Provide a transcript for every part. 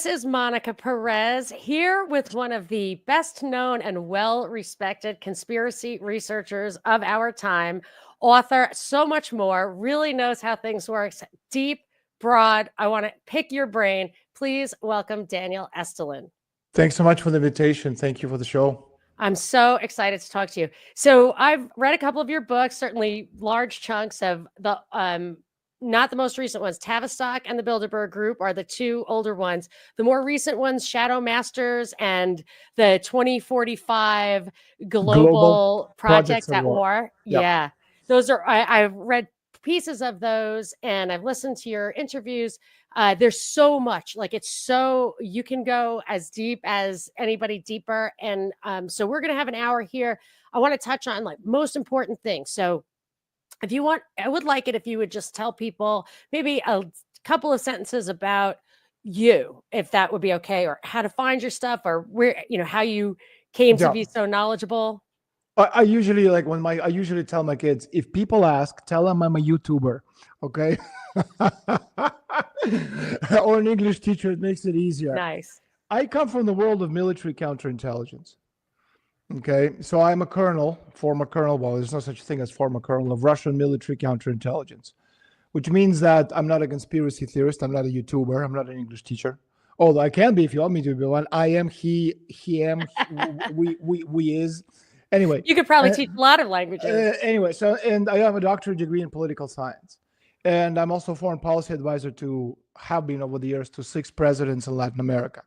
This is Monica Perez here with one of the best known and well-respected conspiracy researchers of our time, author, so much more, really knows how things work, deep, broad. I want to pick your brain. Please welcome Daniel Estulin. Thanks so much for the invitation. Thank you for the show. I'm so excited to talk to you. So I've read a couple of your books, certainly large chunks of the not the most recent ones. Tavistock and the Bilderberg Group are the two older ones. The more recent ones, Shadow Masters and the 2045 Global Projects at War. Yep. Yeah, those are, I've read pieces of those and I've listened to your interviews. There's so much, like it's so, you can go as deep as anybody deeper. And so we're going to have an hour here. I want to touch on like most important things. So if you want, I would like it if you would just tell people maybe a couple of sentences about you, if that would be okay, or how to find your stuff, or where, you know, how you came to be so knowledgeable. I usually I usually tell my kids, if people ask, tell them I'm a YouTuber, okay? Or an English teacher, it makes it easier. Nice. I come from the world of military counterintelligence. Okay, so I'm a colonel, former colonel. Well, there's no such thing as former colonel of Russian military counterintelligence, which means that I'm not a conspiracy theorist. I'm not a YouTuber. I'm not an English teacher. Although I can be if you want me to be one. I am, he am, we is. Anyway. You could probably teach a lot of languages. Anyway, and I have a doctorate degree in political science. And I'm also a foreign policy advisor have been over the years to 6 presidents in Latin America.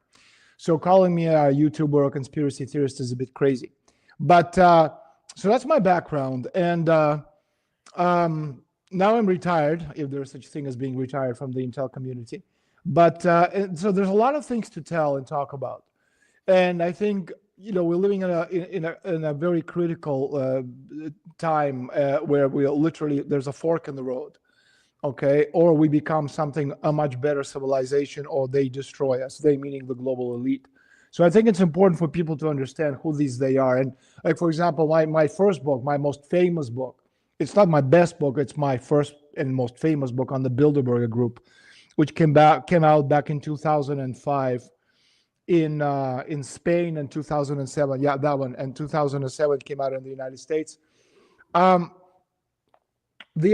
So calling me a YouTuber or a conspiracy theorist is a bit crazy. But so that's my background. And now I'm retired, if there's such a thing as being retired from the Intel community. But so there's a lot of things to tell and talk about. And I think, you know, we're living in a very critical time where we literally, there's a fork in the road. Okay, or we become a much better civilization, or they destroy us. They meaning the global elite. So I think it's important for people to understand who they are. And like, for example, my first book, my most famous book, it's not my best book, it's my first and most famous book on the Bilderberg Group, which came out back in 2005 in Spain, and 2007. Yeah, that one. And 2007 came out in the United States. The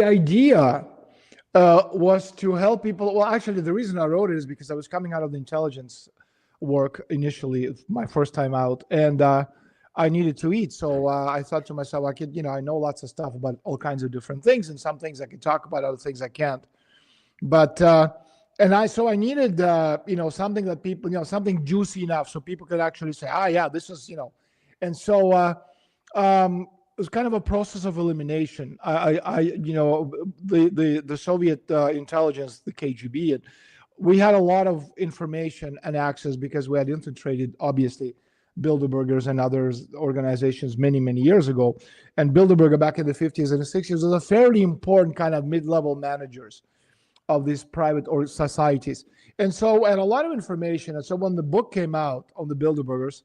idea was to help people. Well, actually, the reason I wrote it is because I was coming out of the intelligence work initially, my first time out, and I needed to eat. So I thought to myself, I could, I know lots of stuff about all kinds of different things, and some things I can talk about, other things I can't. But I needed, something that people, something juicy enough so people could actually say, yeah, this is, and so. It was kind of a process of elimination. The Soviet intelligence, the KGB, and we had a lot of information and access because we had infiltrated, obviously, Bilderbergers and other organizations many, many years ago. And Bilderberger back in the 50s and the 60s was a fairly important kind of mid-level managers of these private or societies. And a lot of information. And so when the book came out on the Bilderbergers,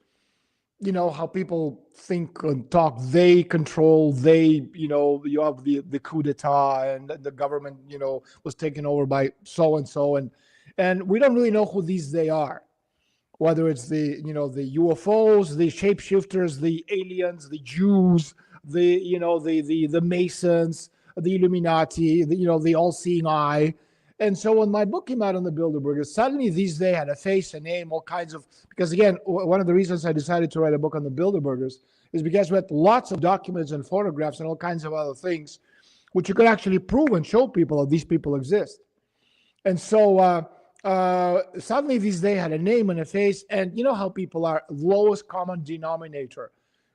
how people think and talk, they control, you have the coup d'etat, and the government, was taken over by so-and-so. And we don't really know who they are, whether it's the UFOs, the shapeshifters, the aliens, the Jews, the Masons, the Illuminati, the all-seeing eye. And so when my book came out on the Bilderbergers, suddenly they had a face, a name, all kinds of, because again, one of the reasons I decided to write a book on the Bilderbergers is because we had lots of documents and photographs and all kinds of other things, which you could actually prove and show people that these people exist. And so suddenly they had a name and a face, and you know how people are, lowest common denominator.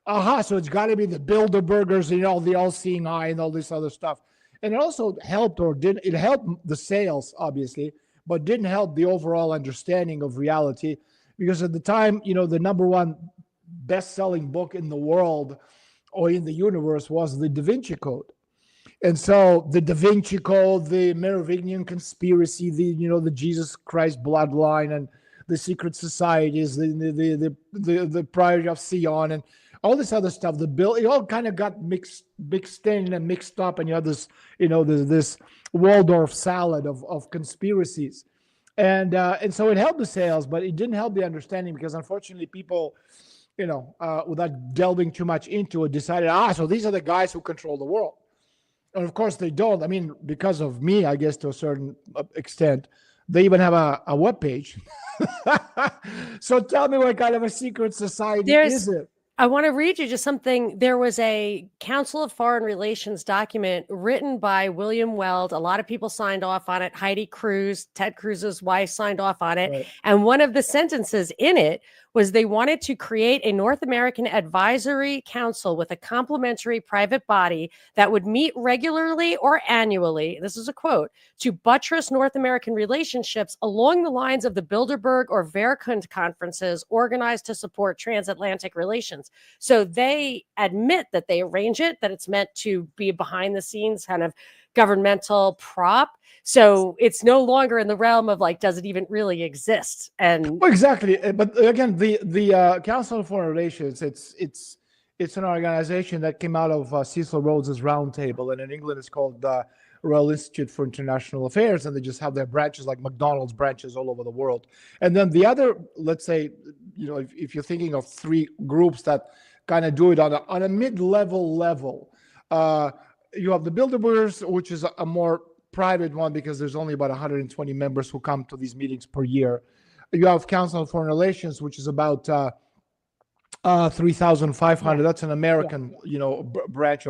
So it's got to be the Bilderbergers, the all-seeing eye and all this other stuff. And it also helped, it helped the sales, obviously, but didn't help the overall understanding of reality. Because at the time, the number one best-selling book in the world or in the universe was the Da Vinci Code. And so the Da Vinci Code, the Merovingian conspiracy, the Jesus Christ bloodline, and the secret societies, the Priory of Sion, and all this other stuff, it all kind of got mixed in and mixed up, and you have this, this Waldorf salad of conspiracies. And so it helped the sales, but it didn't help the understanding because unfortunately people, without delving too much into it, decided, so these are the guys who control the world. And of course they don't. I mean, because of me, I guess to a certain extent, they even have a web page. So tell me, what kind of a secret society is it? I want to read you just something. There was a Council of Foreign Relations document written by William Weld. A lot of people signed off on it. Heidi Cruz, Ted Cruz's wife, signed off on it. Right. And one of the sentences in it was they wanted to create a North American advisory council with a complementary private body that would meet regularly or annually. This is a quote, to buttress North American relationships along the lines of the Bilderberg or Wehrkund conferences organized to support transatlantic relations. So they admit that they arrange it, that it's meant to be behind the scenes kind of governmental prop. So it's no longer in the realm of like, does it even really exist? And well, exactly. But again, the Council of Foreign Relations, it's an organization that came out of Cecil Rhodes's Roundtable, and in England it's called the Royal Institute for International Affairs, and they just have their branches like McDonald's branches all over the world. And then the other, let's say, if you're thinking of three groups that kind of do it on a mid-level level, you have the Bilderbergers, which is a more private one because there's only about 120 members who come to these meetings per year. You have Council of Foreign Relations, which is about 3,500. Yeah. That's an American, branch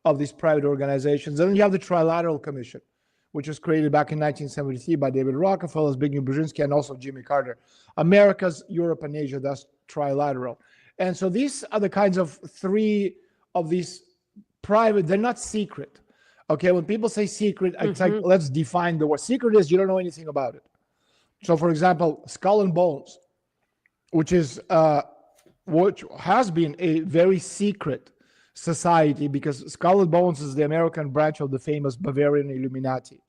of these private organizations. And then you have the Trilateral Commission, which was created back in 1973 by David Rockefeller, Zbigniew Brzezinski, and also Jimmy Carter. Americas, Europe, and Asia, that's trilateral. And so these are the kinds of three of these private, they're not secret. Okay, when people say secret, it's like, let's define the word. Secret is you don't know anything about it. So, for example, Skull and Bones, which has been a very secret society because Skull and Bones is the American branch of the famous Bavarian Illuminati.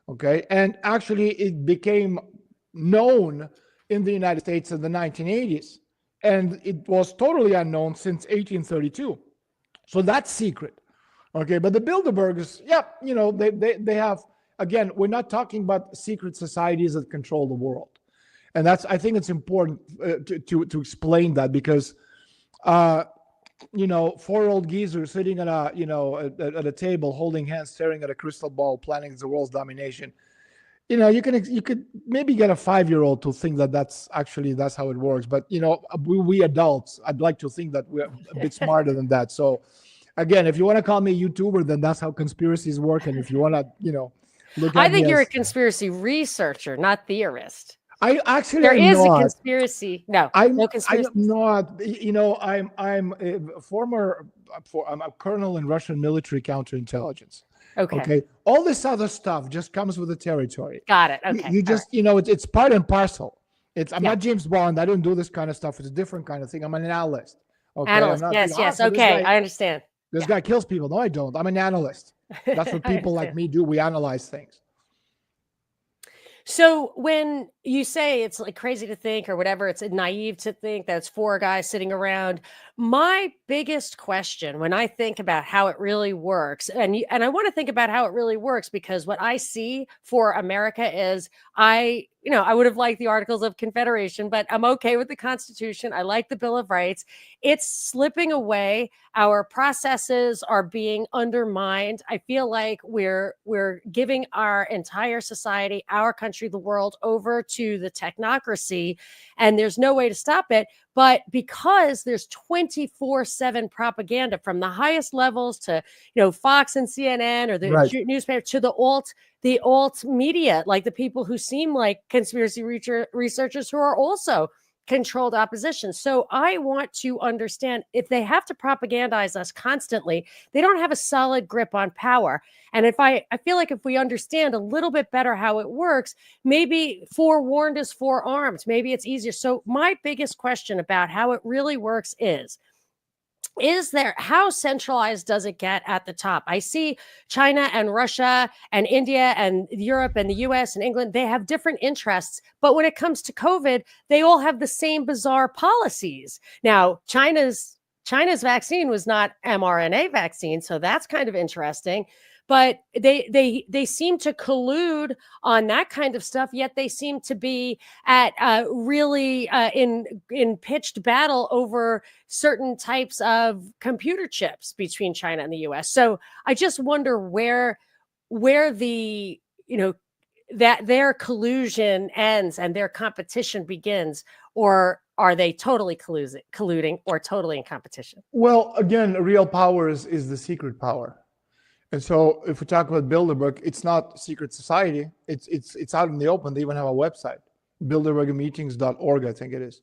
Okay, and actually it became known in the United States in the 1980s, and it was totally unknown since 1832. So that's secret. Okay, but the Bilderbergers, they have, again, we're not talking about secret societies that control the world. And I think it's important to explain that because, 4-year-old geezer sitting at a table, holding hands, staring at a crystal ball, planning the world's domination. You could maybe get a 5-year-old to think that's how it works. But, we adults, I'd like to think that we're a bit smarter than that. So, again, if you want to call me a YouTuber, then that's how conspiracies work. And if you want to, look at I think you're a conspiratory researcher, not theorist. I actually there is not. A conspiracy. No conspiracy. I'm not. I'm a colonel in Russian military counterintelligence. Okay. All this other stuff just comes with the territory. Got it. Okay. You just it's part and parcel. I'm not James Bond. I don't do this kind of stuff. It's a different kind of thing. I'm an analyst. Okay. Analyst. Yes. So okay. I understand. This guy kills people. No, I don't. I'm an analyst. That's what people like me do. We analyze things. So when you say it's like crazy to think or whatever, it's naive to think that it's four guys sitting around. My biggest question when I think about how it really works, and I want to think about how it really works because what I see for America is I would have liked the Articles of Confederation, but I'm okay with the Constitution. I like the Bill of Rights. It's slipping away. Our processes are being undermined. I feel like we're giving our entire society, our country, the world over to the technocracy, and there's no way to stop it. But because there's 24/7 propaganda from the highest levels to, Fox and CNN or the newspaper to the alt media, like the people who seem like conspiracy researchers who are also controlled opposition. So I want to understand if they have to propagandize us constantly, they don't have a solid grip on power. And if I feel like if we understand a little bit better how it works, maybe forewarned is forearmed. Maybe it's easier. So my biggest question about how it really works is there, how centralized does it get at the top? I see China and Russia and India and Europe and the US and England, they have different interests. But when it comes to COVID, they all have the same bizarre policies. Now, China's vaccine was not mRNA vaccine, so that's kind of interesting. but they seem to collude on that kind of stuff. Yet they seem to be at really in pitched battle over certain types of computer chips between China and the U.S. So I just wonder where the that their collusion ends and their competition begins, or are they totally colluding or totally in competition? Well, again, real power is the secret power. And so if we talk about Bilderberg, it's not secret society. It's out in the open. They even have a website, bilderbergmeetings.org, I think it is.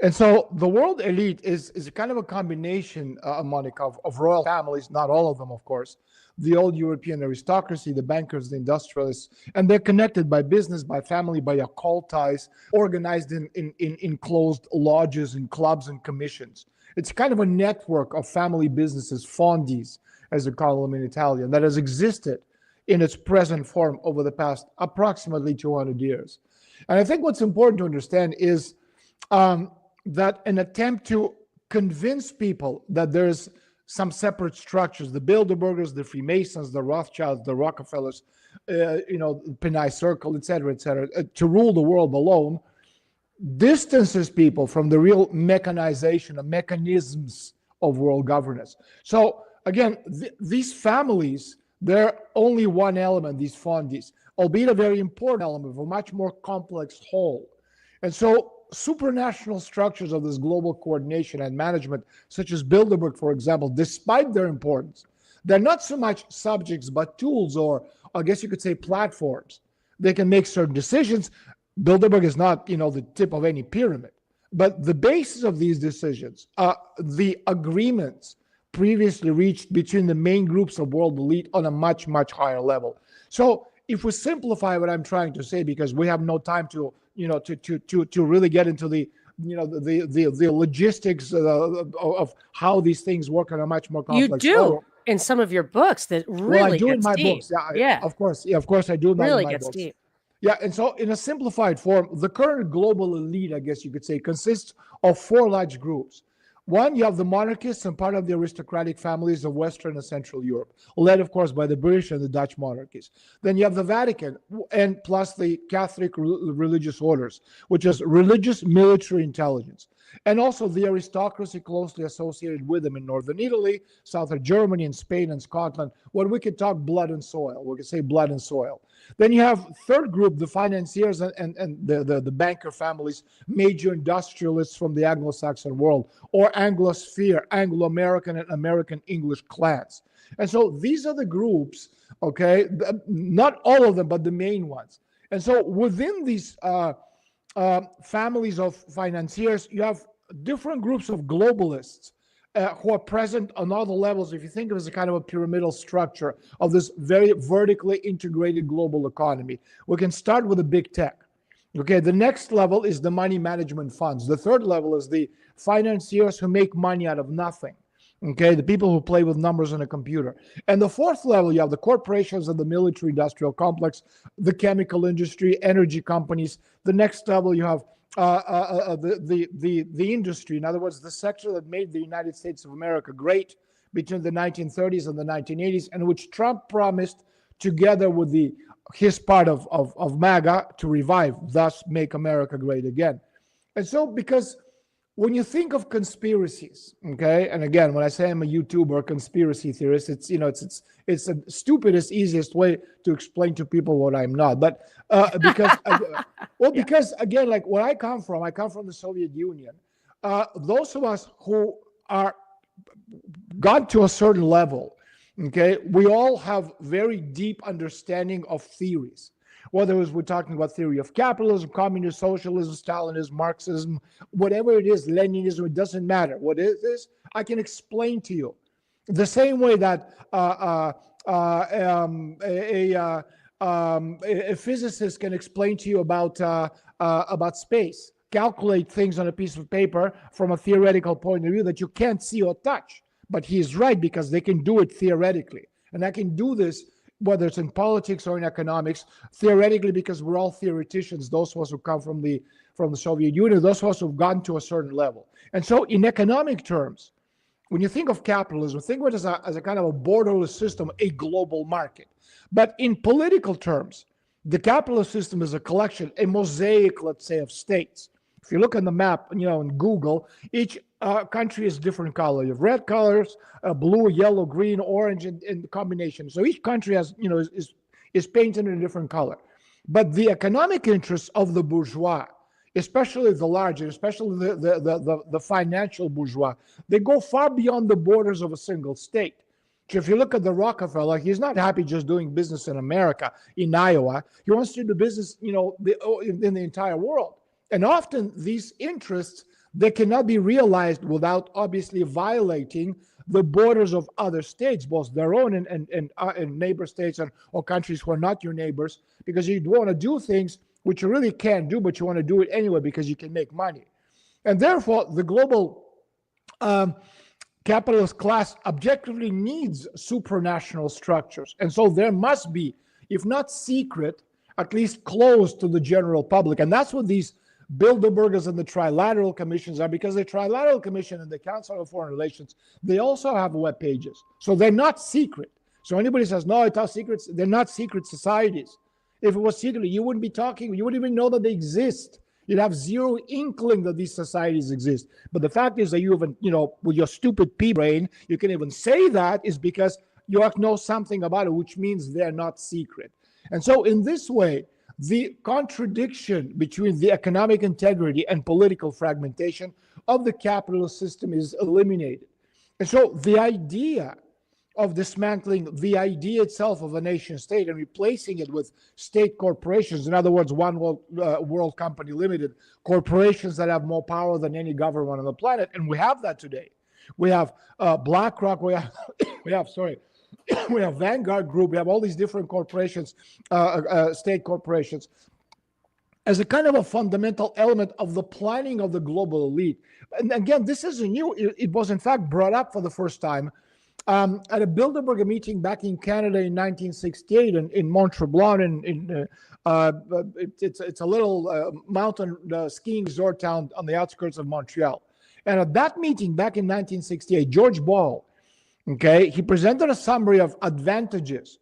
And so the world elite is a kind of a combination, Monica, of royal families, not all of them, of course, the old European aristocracy, the bankers, the industrialists, and they're connected by business, by family, by occult ties, organized in closed lodges and clubs and commissions. It's kind of a network of family businesses, fondies, as they call them in Italian, that has existed in its present form over the past approximately 200 years. And I think what's important to understand is that an attempt to convince people that there's some separate structures, the Bilderbergers, the Freemasons, the Rothschilds, the Rockefellers, Pinay Circle, et cetera, to rule the world alone, distances people from the real mechanization of mechanisms of world governance. So again, these families, they're only one element, these fondies, albeit a very important element of a much more complex whole. And so supranational structures of this global coordination and management, such as Bilderberg, for example, despite their importance, they're not so much subjects, but tools, or I guess you could say platforms. They can make certain decisions. Bilderberg is not, the tip of any pyramid, but the basis of these decisions, the agreements previously reached between the main groups of world elite on a much, much higher level. So if we simplify what I'm trying to say, because we have no time to really get into the logistics of how these things work on a much more complex level. In some of your books that really I do gets in my deep. books. Yeah, of course I do in really my gets books. Deep. Yeah, and so in a simplified form, the current global elite, I guess you could say, consists of four large groups. One, you have the monarchists and part of the aristocratic families of Western and Central Europe, led, of course, by the British and the Dutch monarchies. Then you have the Vatican, and plus the Catholic religious orders, which is religious military intelligence. And also the aristocracy closely associated with them in northern Italy, southern Germany, and Spain and Scotland, where we could talk blood and soil. We could say blood and soil. Then you have third group, the financiers and the banker families, major industrialists from the Anglo-Saxon world, or Anglosphere, Anglo-American and American English clans. And so these are the groups, okay, not all of them, but the main ones. And so within these families of financiers, you have different groups of globalists who are present on all the levels. If you think of it as a kind of a pyramidal structure of this very vertically integrated global economy, we can start with the big tech. Okay, the next level is the money management funds. The third level is the financiers who make money out of nothing. Okay, the people who play with numbers on a computer. And the fourth level, you have the corporations of the military industrial complex, the chemical industry, energy companies. The next level, you have the industry. In other words, the sector that made the United States of America great between the 1930s and the 1980s, and which Trump promised, together with his part of MAGA, to revive, thus make America great again. And so, because when you think of conspiracies, okay, and again, when I say I'm a YouTuber conspiracy theorist, it's the stupidest, easiest way to explain to people what I'm not. But because again, like where I come from the Soviet Union. Those of us who got to a certain level, okay, we all have very deep understanding of theories. Whether we're talking about theory of capitalism, communism, socialism, Stalinism, Marxism, whatever it is, Leninism, it doesn't matter. What it is, I can explain to you. The same way that a physicist can explain to you about space, calculate things on a piece of paper from a theoretical point of view that you can't see or touch. But he's right, because they can do it theoretically. And I can do this whether it's in politics or in economics, theoretically, because we're all theoreticians, those of us who come from the Soviet Union, those of us who've gotten to a certain level. And so in economic terms, when you think of capitalism, think of it as a kind of a borderless system, a global market. But in political terms, the capitalist system is a collection, a mosaic, let's say, of states. If you look on the map, in Google, each country is different color. You have red colors, blue, yellow, green, orange, and combination. So each country has, is painted in a different color. But the economic interests of the bourgeois, especially the larger, especially the financial bourgeois, they go far beyond the borders of a single state. So if you look at the Rockefeller, he's not happy just doing business in America, in Iowa. He wants to do business, in the entire world. And often these interests, they cannot be realized without obviously violating the borders of other states, both their own and neighbor states or countries who are not your neighbors, because you want to do things which you really can't do, but you want to do it anyway because you can make money. And therefore, the global capitalist class objectively needs supranational structures. And so there must be, if not secret, at least close to the general public. And that's what these Bilderbergers and the Trilateral Commissions are, because the Trilateral Commission and the Council of Foreign Relations, they also have web pages. So they're not secret. So anybody says, no, it's not secrets, they're not secret societies. If it was secret, you wouldn't be talking, you wouldn't even know that they exist. You'd have zero inkling that these societies exist. But the fact is that you even, with your stupid pea brain, you can even say that is because you know something about it, which means they're not secret. And so in this way, the contradiction between the economic integrity and political fragmentation of the capitalist system is eliminated. And so the idea of dismantling the idea itself of a nation state and replacing it with state corporations, in other words, one world company limited, corporations that have more power than any government on the planet, and we have that today. We have BlackRock, we have we have Vanguard Group, we have all these different corporations, state corporations, as a kind of a fundamental element of the planning of the global elite. And again, this isn't new. It was in fact brought up for the first time at a Bilderberger meeting back in Canada in 1968 in Mont Tremblant. It's a little mountain skiing resort town on the outskirts of Montreal. And at that meeting back in 1968, George Ball, he presented a summary of advantages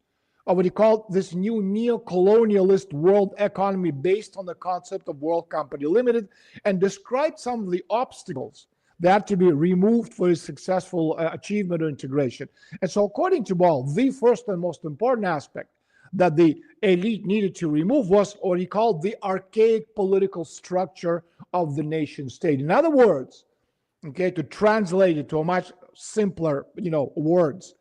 of what he called this new neo-colonialist world economy based on the concept of World Company Limited, and described some of the obstacles that had to be removed for his successful achievement or integration. And so according to Ball, the first and most important aspect that the elite needed to remove was what he called the archaic political structure of the nation state. In other words, to translate it to a much simpler, words,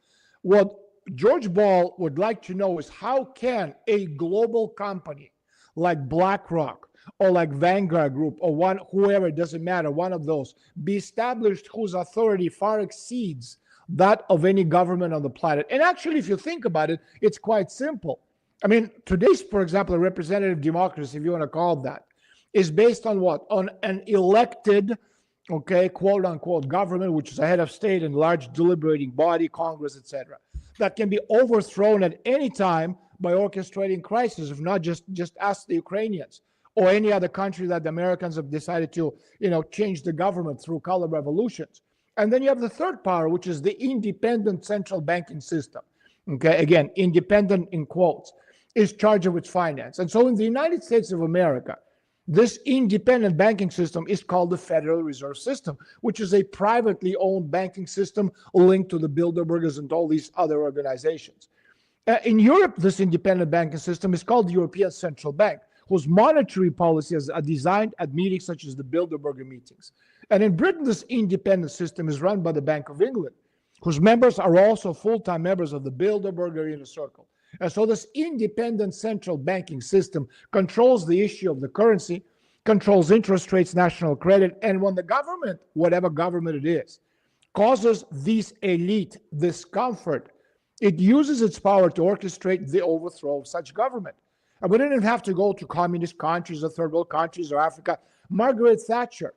what George Ball would like to know is how can a global company like BlackRock or like Vanguard Group or whoever, it doesn't matter, one of those, be established whose authority far exceeds that of any government on the planet. And actually, if you think about it, it's quite simple. I mean, today's, for example, a representative democracy, if you want to call it that, is based on what? On an elected, quote unquote, government, which is a head of state and large deliberating body, Congress, etc., that can be overthrown at any time by orchestrating crisis, if not just ask the Ukrainians or any other country that the Americans have decided to, change the government through color revolutions. And then you have the third power, which is the independent central banking system. Again, independent in quotes, is charged with finance. And so in the United States of America, this independent banking system is called the Federal Reserve System, which is a privately owned banking system linked to the Bilderbergers and all these other organizations. In Europe, this independent banking system is called the European Central Bank, whose monetary policies are designed at meetings such as the Bilderberger meetings. And in Britain, this independent system is run by the Bank of England, whose members are also full-time members of the Bilderberger Inner Circle. And so this independent central banking system controls the issue of the currency, controls interest rates, national credit, and when the government, whatever government it is, causes this elite discomfort, it uses its power to orchestrate the overthrow of such government. And we didn't have to go to communist countries or third world countries or Africa. Margaret Thatcher,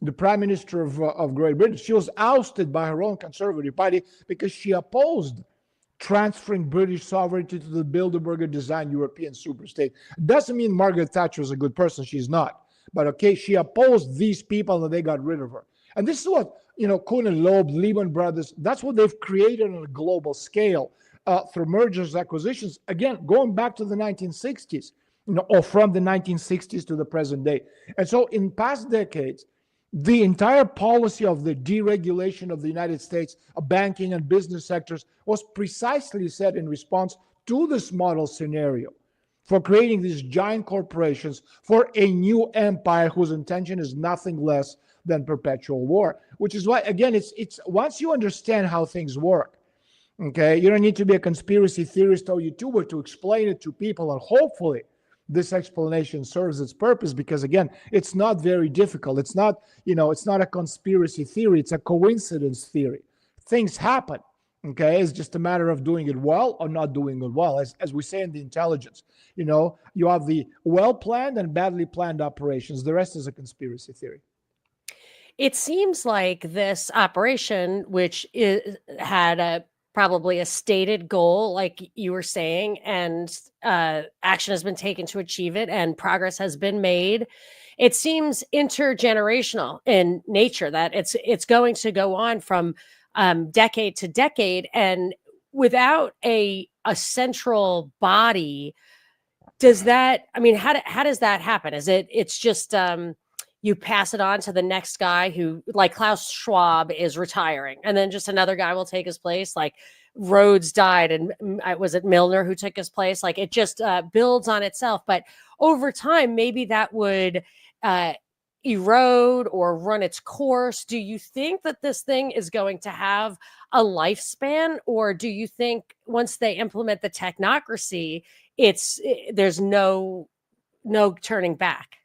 the Prime Minister of Great Britain, she was ousted by her own Conservative Party because she opposed transferring British sovereignty to the Bilderberger designed European superstate. Doesn't mean Margaret Thatcher is a good person. She's not. But she opposed these people and they got rid of her. And this is what, Kuhn and Loeb, Lehman Brothers, that's what they've created on a global scale through mergers, acquisitions. Again, going back to the 1960s, or from the 1960s to the present day. And so in past decades, the entire policy of the deregulation of the United States banking and business sectors was precisely set in response to this model scenario for creating these giant corporations for a new empire whose intention is nothing less than perpetual war, which is why, again, it's once you understand how things work, okay, you don't need to be a conspiracy theorist or YouTuber to explain it to people, and hopefully this explanation serves its purpose, because again, it's not very difficult. It's not, it's not a conspiracy theory. It's a coincidence theory. Things happen. Okay. It's just a matter of doing it well or not doing it well. As we say in the intelligence, you have the well-planned and badly planned operations. The rest is a conspiracy theory. It seems like this operation, which had probably a stated goal, like you were saying, and action has been taken to achieve it, and progress has been made. It seems intergenerational in nature, that it's going to go on from decade to decade, and without a central body. Does that? I mean, how does that happen? It's just you pass it on to the next guy who, like Klaus Schwab is retiring, and then just another guy will take his place. Like Rhodes died, and was it Milner who took his place? Like it just builds on itself. But over time, maybe that would erode or run its course. Do you think that this thing is going to have a lifespan, or do you think once they implement the technocracy, there's no turning back?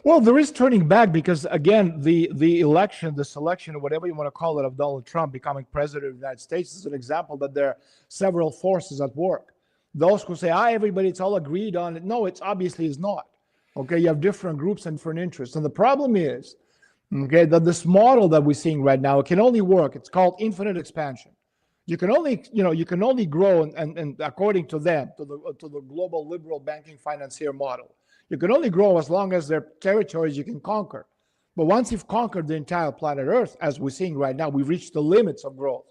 Well, there is turning back, because again, the selection, whatever you want to call it, of Donald Trump becoming president of the United States is an example that there are several forces at work. Those who say, everybody, it's all agreed on it. No, it's obviously is not. Okay, you have different groups and different interests. And the problem is, okay, that this model that we're seeing right now, it can only work. It's called infinite expansion. You can only grow, and according to them, to the global liberal banking financier model, you can only grow as long as there are territories you can conquer. But once you've conquered the entire planet Earth, as we're seeing right now, we've reached the limits of growth.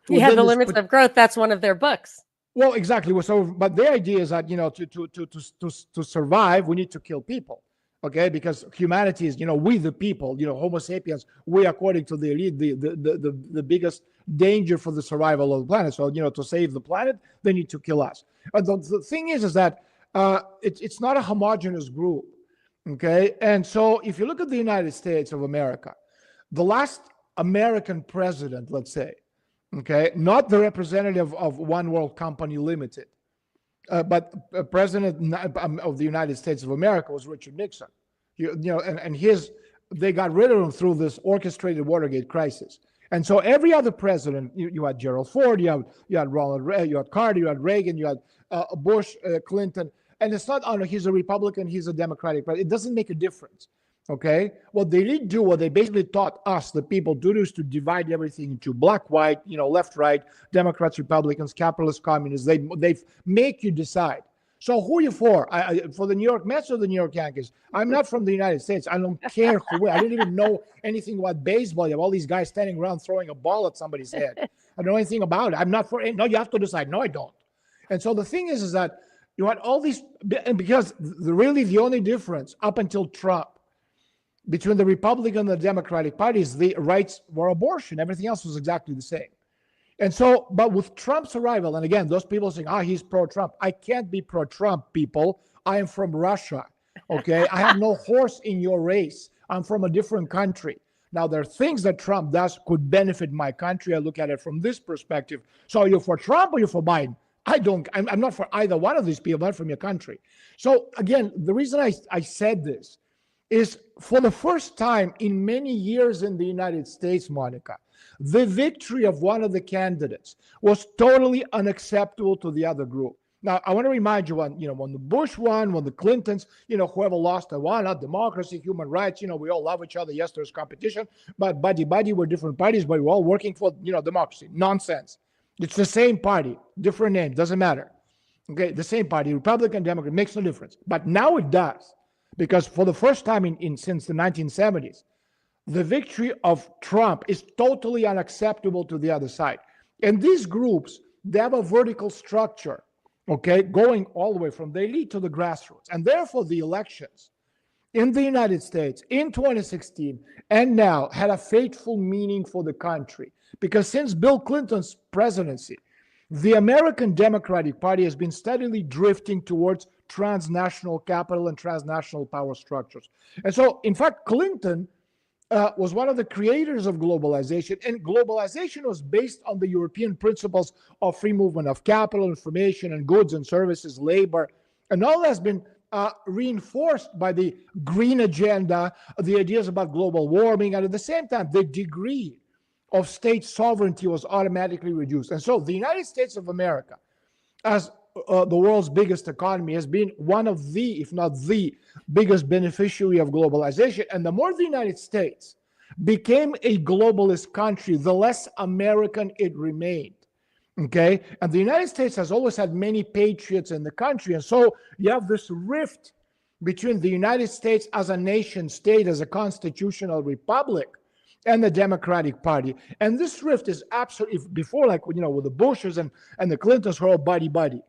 Yeah, the limits of growth. That's one of their books. Well, exactly. So, but the idea is that, to survive, we need to kill people. Okay, because humanity is, we the people, Homo sapiens, we, according to the elite, the biggest danger for the survival of the planet. So, to save the planet, they need to kill us. But the thing is that it's not a homogeneous group. Okay, and so if you look at the United States of America, the last American president, let's say, okay, not the representative of One World Company Limited, but president of the United States of America was Richard Nixon. They got rid of him through this orchestrated Watergate crisis. And so every other president, you had Gerald Ford, you had Ronald Reagan, you had Carter, you had Reagan, you had Bush, Clinton, and it's not, he's a Republican, he's a Democratic, but it doesn't make a difference. Okay, what they did do, what they basically taught us, the people, to do, is to divide everything into black, white, left, right, Democrats, Republicans, capitalists, communists. They make you decide. So who are you for? For the New York Mets or the New York Yankees? I'm not from the United States. I don't care who. I didn't even know anything about baseball. You have all these guys standing around throwing a ball at somebody's head. I don't know anything about it. I'm not for it. No, you have to decide. No, I don't. And so the thing is that you had all these, and because really the only difference up until Trump between the Republican and the Democratic parties, the rights were abortion. Everything else was exactly the same. And so, but with Trump's arrival, and again, those people saying, he's pro-Trump. I can't be pro-Trump, people. I am from Russia, okay? I have no horse in your race. I'm from a different country. Now, there are things that Trump does could benefit my country. I look at it from this perspective. So are you for Trump or are you for Biden? I'm not for either one of these people. I'm not from your country. So again, the reason I said this is, for the first time in many years in the United States, Monica, the victory of one of the candidates was totally unacceptable to the other group. Now, I want to remind you, when the Bush won, when the Clintons, whoever lost, they won, democracy, human rights, we all love each other. Yes, there's competition, but buddy, we're different parties, but we're all working for, democracy. Nonsense. It's the same party, different name, doesn't matter. Okay, the same party, Republican, Democrat, makes no difference. But now it does. Because for the first time since the 1970s, the victory of Trump is totally unacceptable to the other side. And these groups, they have a vertical structure, okay, going all the way from the elite to the grassroots. And therefore, the elections in the United States in 2016 and now had a fateful meaning for the country. Because since Bill Clinton's presidency, the American Democratic Party has been steadily drifting towards transnational capital and transnational power structures. And so, in fact, Clinton was one of the creators of globalization, and globalization was based on the European principles of free movement of capital, information, and goods and services, labor, and all that's been reinforced by the green agenda, the ideas about global warming, and at the same time, the degree of state sovereignty was automatically reduced. And so the United States of America, as the world's biggest economy, has been one of the, if not the biggest beneficiary of globalization. And the more the United States became a globalist country, the less American it remained. Okay? And the United States has always had many patriots in the country. And so you have this rift between the United States as a nation state, as a constitutional republic, and the Democratic Party. And this rift is absolutely, before, like, with the Bushes and the Clintons were all buddy-buddy.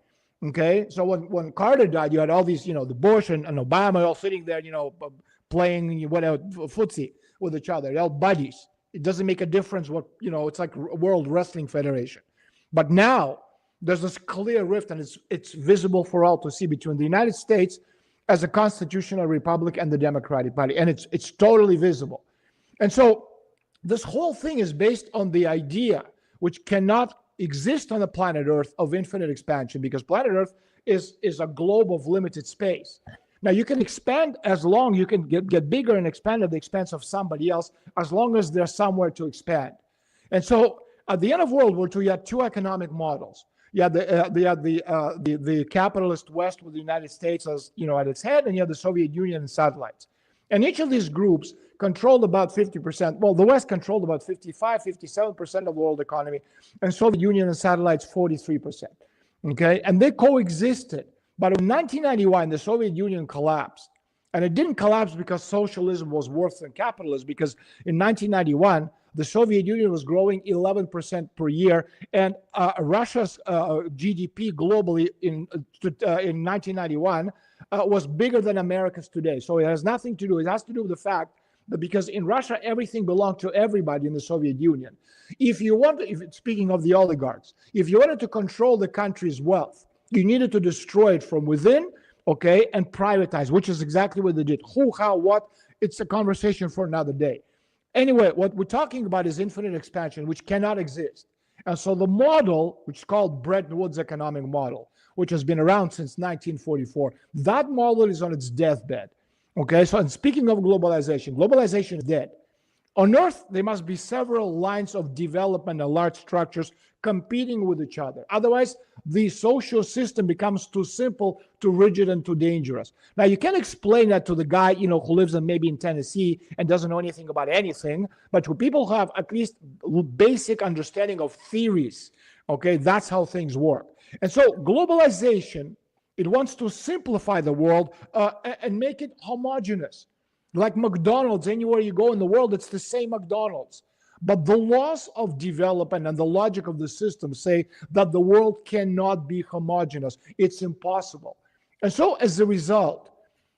Okay? So when Carter died, you had all these, the Bush and Obama all sitting there, playing whatever, footsie with each other. They're all buddies. It doesn't make a difference what, it's like World Wrestling Federation. But now there's this clear rift, and it's visible for all to see between the United States as a constitutional republic and the Democratic Party. And it's totally visible. And so this whole thing is based on the idea, which cannot exist on the planet Earth, of infinite expansion, because planet Earth is a globe of limited space. Now, you can expand as long, you can get bigger and expand at the expense of somebody else, as long as there's somewhere to expand. And so at the end of World War II, you had two economic models. You had the capitalist West with the United States as, at its head, and you had the Soviet Union and satellites. And each of these groups controlled about 50%. Well, the West controlled about 55, 57% of the world economy, and Soviet Union and satellites 43%. Okay, and they coexisted. But in 1991, the Soviet Union collapsed. And it didn't collapse because socialism was worse than capitalism, because in 1991, the Soviet Union was growing 11% per year, and Russia's GDP globally in 1991 was bigger than America's today. So it has nothing to do. It has to do with the fact that because in Russia, everything belonged to everybody in the Soviet Union. Speaking of the oligarchs, if you wanted to control the country's wealth, you needed to destroy it from within, okay, and privatize, which is exactly what they did. Who, how, what, it's a conversation for another day. Anyway, what we're talking about is infinite expansion, which cannot exist. And so the model, which is called Bretton Woods economic model, which has been around since 1944, that model is on its deathbed. Okay, so and speaking of globalization, globalization is dead. On Earth, there must be several lines of development and large structures competing with each other. Otherwise, the social system becomes too simple, too rigid, and too dangerous. Now, you can explain that to the guy, who lives maybe in Tennessee and doesn't know anything about anything, but to people who have at least basic understanding of theories, okay, that's how things work. And so globalization, it wants to simplify the world and make it homogeneous. Like McDonald's, anywhere you go in the world, it's the same McDonald's. But the laws of development and the logic of the system say that the world cannot be homogeneous. It's impossible. And so as a result,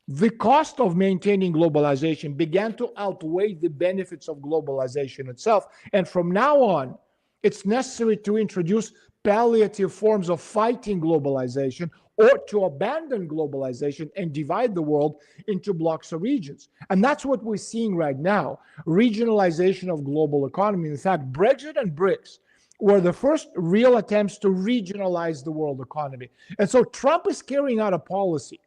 the cost of maintaining globalization began to outweigh the benefits of globalization itself. And from now on, it's necessary to introduce palliative forms of fighting globalization, or to abandon globalization and divide the world into blocks or regions. And that's what we're seeing right now, regionalization of global economy. In fact, Brexit and BRICS were the first real attempts to regionalize the world economy. And so Trump is carrying out a policy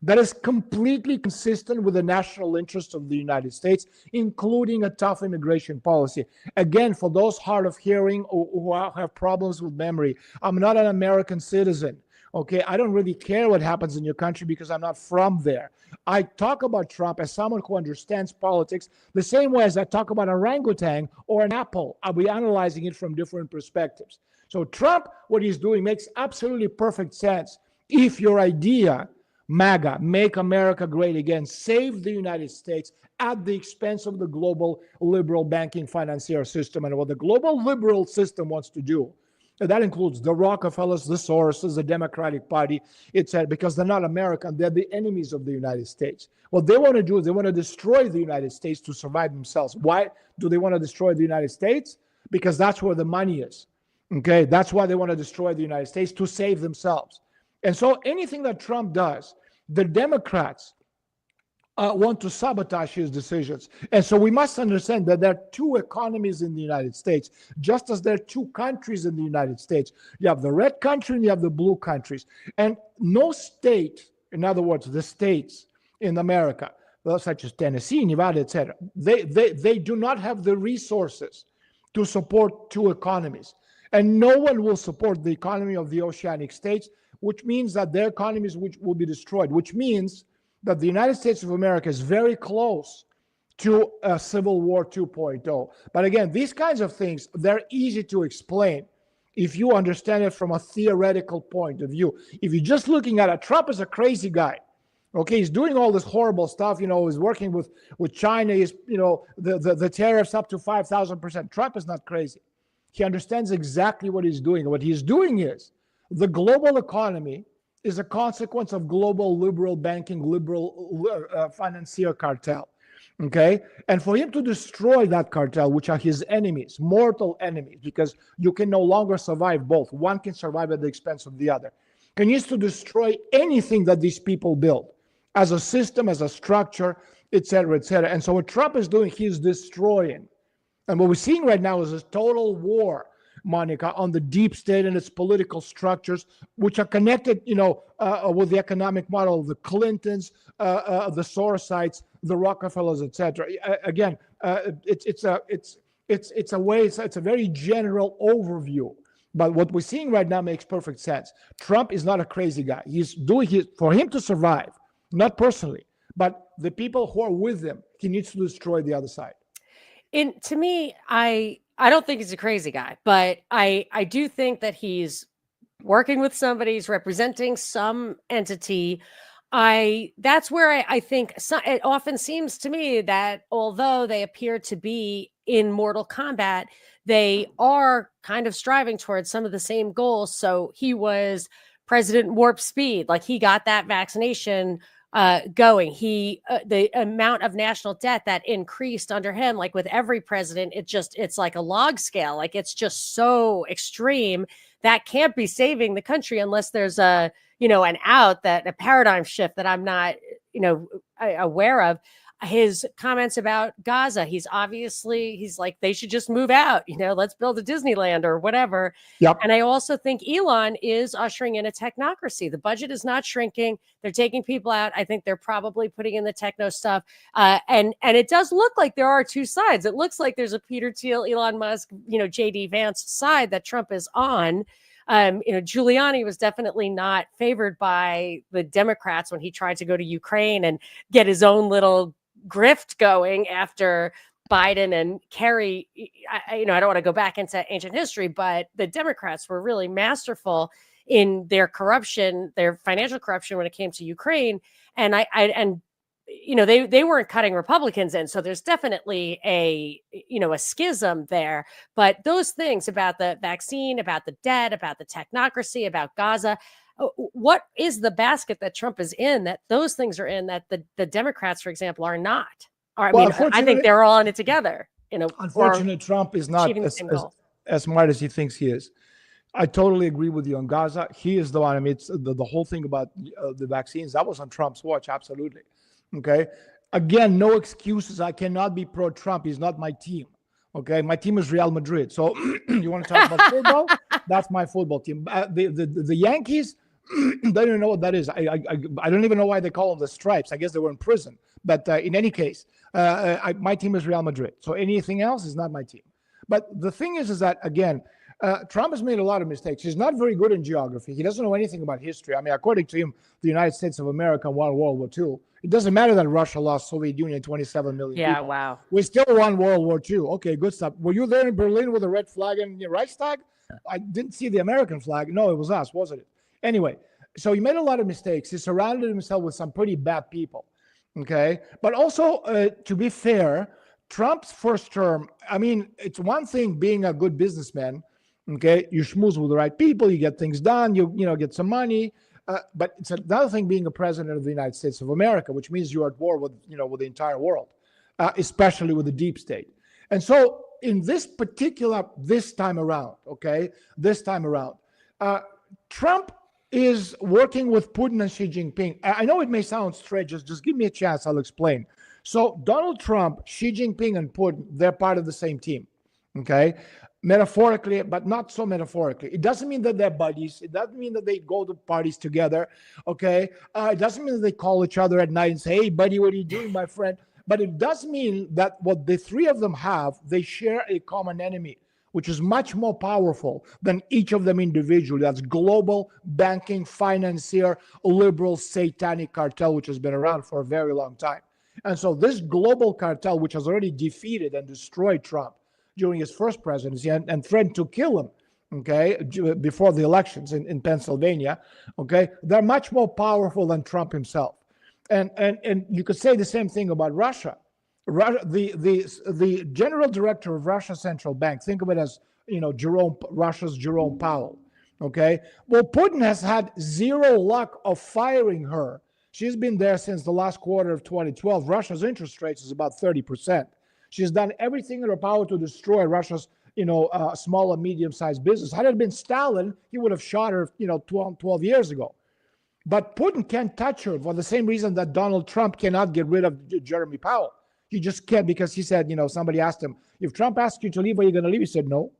that is completely consistent with the national interests of the United States, including a tough immigration policy. Again, for those hard of hearing or who have problems with memory, I'm not an American citizen. Okay, I don't really care what happens in your country because I'm not from there. I talk about Trump as someone who understands politics the same way as I talk about an orangutan or an apple. I'll be analyzing it from different perspectives. So Trump, what he's doing makes absolutely perfect sense if your idea MAGA, Make America Great Again, save the United States at the expense of the global liberal banking financier system. And what the global liberal system wants to do, that includes the Rockefellers, the Soroses, the Democratic Party, etc., because they're not American, they're the enemies of the United States. What they want to do is they want to destroy the United States to survive themselves. Why do they want to destroy the United States? Because that's where the money is. Okay, that's why they want to destroy the United States, to save themselves. And so anything that Trump does, the Democrats want to sabotage his decisions. And so we must understand that there are two economies in the United States, just as there are two countries in the United States. You have the red country and you have the blue countries. And no state, in other words, the states in America, such as Tennessee, Nevada, etc., they do not have the resources to support two economies. And no one will support the economy of the oceanic states, which means that their economies will be destroyed, which means that the United States of America is very close to a Civil War 2.0. But again, these kinds of things, they're easy to explain if you understand it from a theoretical point of view. If you're just looking at it, Trump is a crazy guy. Okay, he's doing all this horrible stuff. He's working with China. He's, the tariffs up to 5,000%. Trump is not crazy. He understands exactly what he's doing. What he's doing is the global economy is a consequence of global liberal banking, liberal financier cartel. Okay, and for him to destroy that cartel, which are his enemies, mortal enemies, because you can no longer survive both. One can survive at the expense of the other. He needs to destroy anything that these people build as a system, as a structure, etc., etc. And so what Trump is doing, he's destroying. And what we're seeing right now is a total war, Monica, on the deep state and its political structures, which are connected, with the economic model of the Clintons, the Sorosites, the Rockefellers, etc. Again, it's a very general overview. But what we're seeing right now makes perfect sense. Trump is not a crazy guy. He's doing it for him to survive, not personally, but the people who are with him. He needs to destroy the other side. To me, I don't think he's a crazy guy, but I do think that he's working with somebody, he's representing some entity. That's where I think it often seems to me that although they appear to be in mortal combat, they are kind of striving towards some of the same goals. So he was President Warp Speed, like he got that vaccination going. The amount of national debt that increased under him, like with every president, it's like a log scale. Like it's just so extreme that can't be saving the country unless there's a paradigm shift that I'm not, aware of. His comments about Gaza, he's like, they should just move out, let's build a Disneyland or whatever. Yep. And I also think Elon is ushering in a technocracy. The budget is not shrinking. They're taking people out. I think they're probably putting in the techno stuff. And it does look like there are two sides. It looks like there's a Peter Thiel, Elon Musk, JD Vance side that Trump is on. Giuliani was definitely not favored by the Democrats when he tried to go to Ukraine and get his own little grift going after Biden and Kerry. I don't want to go back into ancient history, but the Democrats were really masterful in their corruption, their financial corruption when it came to Ukraine. And they weren't cutting Republicans in. So there's definitely a schism there. But those things about the vaccine, about the debt, about the technocracy, about Gaza, what is the basket that Trump is in that those things are in that the Democrats, for example, are not? I think they're all in it together. Unfortunately, Trump is not as smart as he thinks he is. I totally agree with you on Gaza. He is the one. I mean, it's the whole thing about the vaccines. That was on Trump's watch. Absolutely. Okay. Again, no excuses. I cannot be pro-Trump. He's not my team. Okay. My team is Real Madrid. So you want to talk about football? That's my football team. The Yankees, they don't even know what that is. I don't even know why they call them the Stripes. I guess they were in prison. But in any case, my team is Real Madrid. So anything else is not my team. But the thing is that, again, Trump has made a lot of mistakes. He's not very good in geography. He doesn't know anything about history. I mean, according to him, the United States of America won World War II. It doesn't matter that Russia lost Soviet Union 27 million people. Yeah, wow. We still won World War II. Okay, good stuff. Were you there in Berlin with a red flag in the Reichstag? I didn't see the American flag. No, it was us, wasn't it? Anyway, So he made a lot of mistakes. He surrounded himself with some pretty bad people. Okay. But also, to be fair, Trump's first term, I mean, it's one thing being a good businessman. Okay. You schmooze with the right people, you get things done, you get some money. But it's another thing being a president of the United States of America, which means you're at war with, with the entire world, especially with the deep state. And so in this time around, Trump is working with Putin and Xi Jinping. I know it may sound strange, just give me a chance, I'll explain. So Donald Trump, Xi Jinping, and Putin, they're part of the same team, okay? Metaphorically, but not so metaphorically. It doesn't mean that they're buddies. It doesn't mean that they go to parties together, okay? It doesn't mean that they call each other at night and say, hey, buddy, what are you doing, my friend? But it does mean that what the three of them have, they share a common enemy, which is much more powerful than each of them individually. That's global banking, financier, liberal, satanic cartel, which has been around for a very long time. And so this global cartel, which has already defeated and destroyed Trump during his first presidency and threatened to kill him, okay, before the elections in Pennsylvania, okay, they're much more powerful than Trump himself. And you could say the same thing about Russia. The general director of Russia's central bank, think of it as, Russia's Jerome Powell, okay? Well, Putin has had zero luck of firing her. She's been there since the last quarter of 2012. Russia's interest rates is about 30%. She's done everything in her power to destroy Russia's, small and medium-sized business. Had it been Stalin, he would have shot her, 12 years ago. But Putin can't touch her for the same reason that Donald Trump cannot get rid of Jeremy Powell. He just can't, because he said, somebody asked him, if Trump asks you to leave, are you going to leave? He said, no.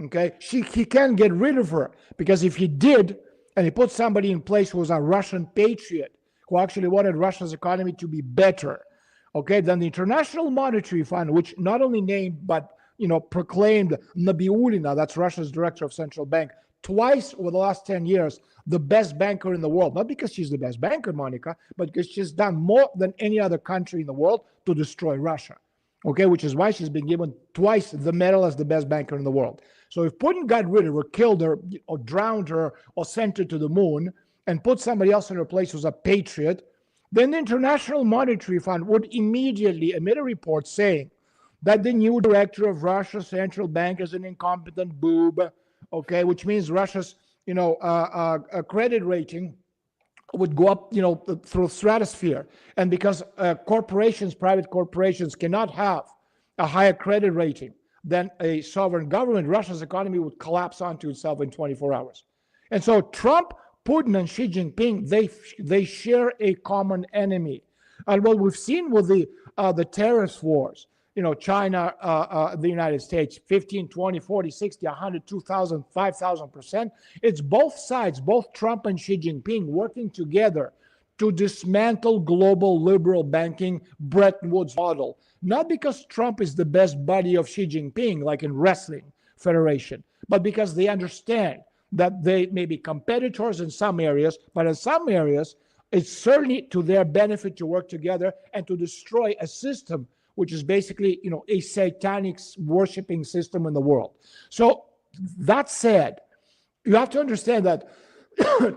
Okay. He can't get rid of her, because if he did, and he put somebody in place who was a Russian patriot, who actually wanted Russia's economy to be better, okay, then the International Monetary Fund, which not only named, but, proclaimed Nabiulina, that's Russia's director of central bank, twice over the last 10 years, the best banker in the world. Not because she's the best banker, Monica, but because she's done more than any other country in the world to destroy Russia. Okay, which is why she's been given twice the medal as the best banker in the world. So if Putin got rid of her, killed her, or drowned her, or sent her to the moon, and put somebody else in her place who's a patriot, then the International Monetary Fund would immediately emit a report saying that the new director of Russia's central bank is an incompetent boob, okay, which means Russia's, credit rating would go up, through stratosphere. And because private corporations cannot have a higher credit rating than a sovereign government, Russia's economy would collapse onto itself in 24 hours. And so Trump, Putin, and Xi Jinping, they share a common enemy. And what we've seen with the tariff wars, China, the United States, 15, 20, 40, 60, 100, 2,000, 5,000%. It's both sides, both Trump and Xi Jinping, working together to dismantle global liberal banking Bretton Woods model. Not because Trump is the best buddy of Xi Jinping, like in wrestling federation, but because they understand that they may be competitors in some areas, but in some areas, it's certainly to their benefit to work together and to destroy a system which is basically, a satanic worshiping system in the world. So that said, you have to understand that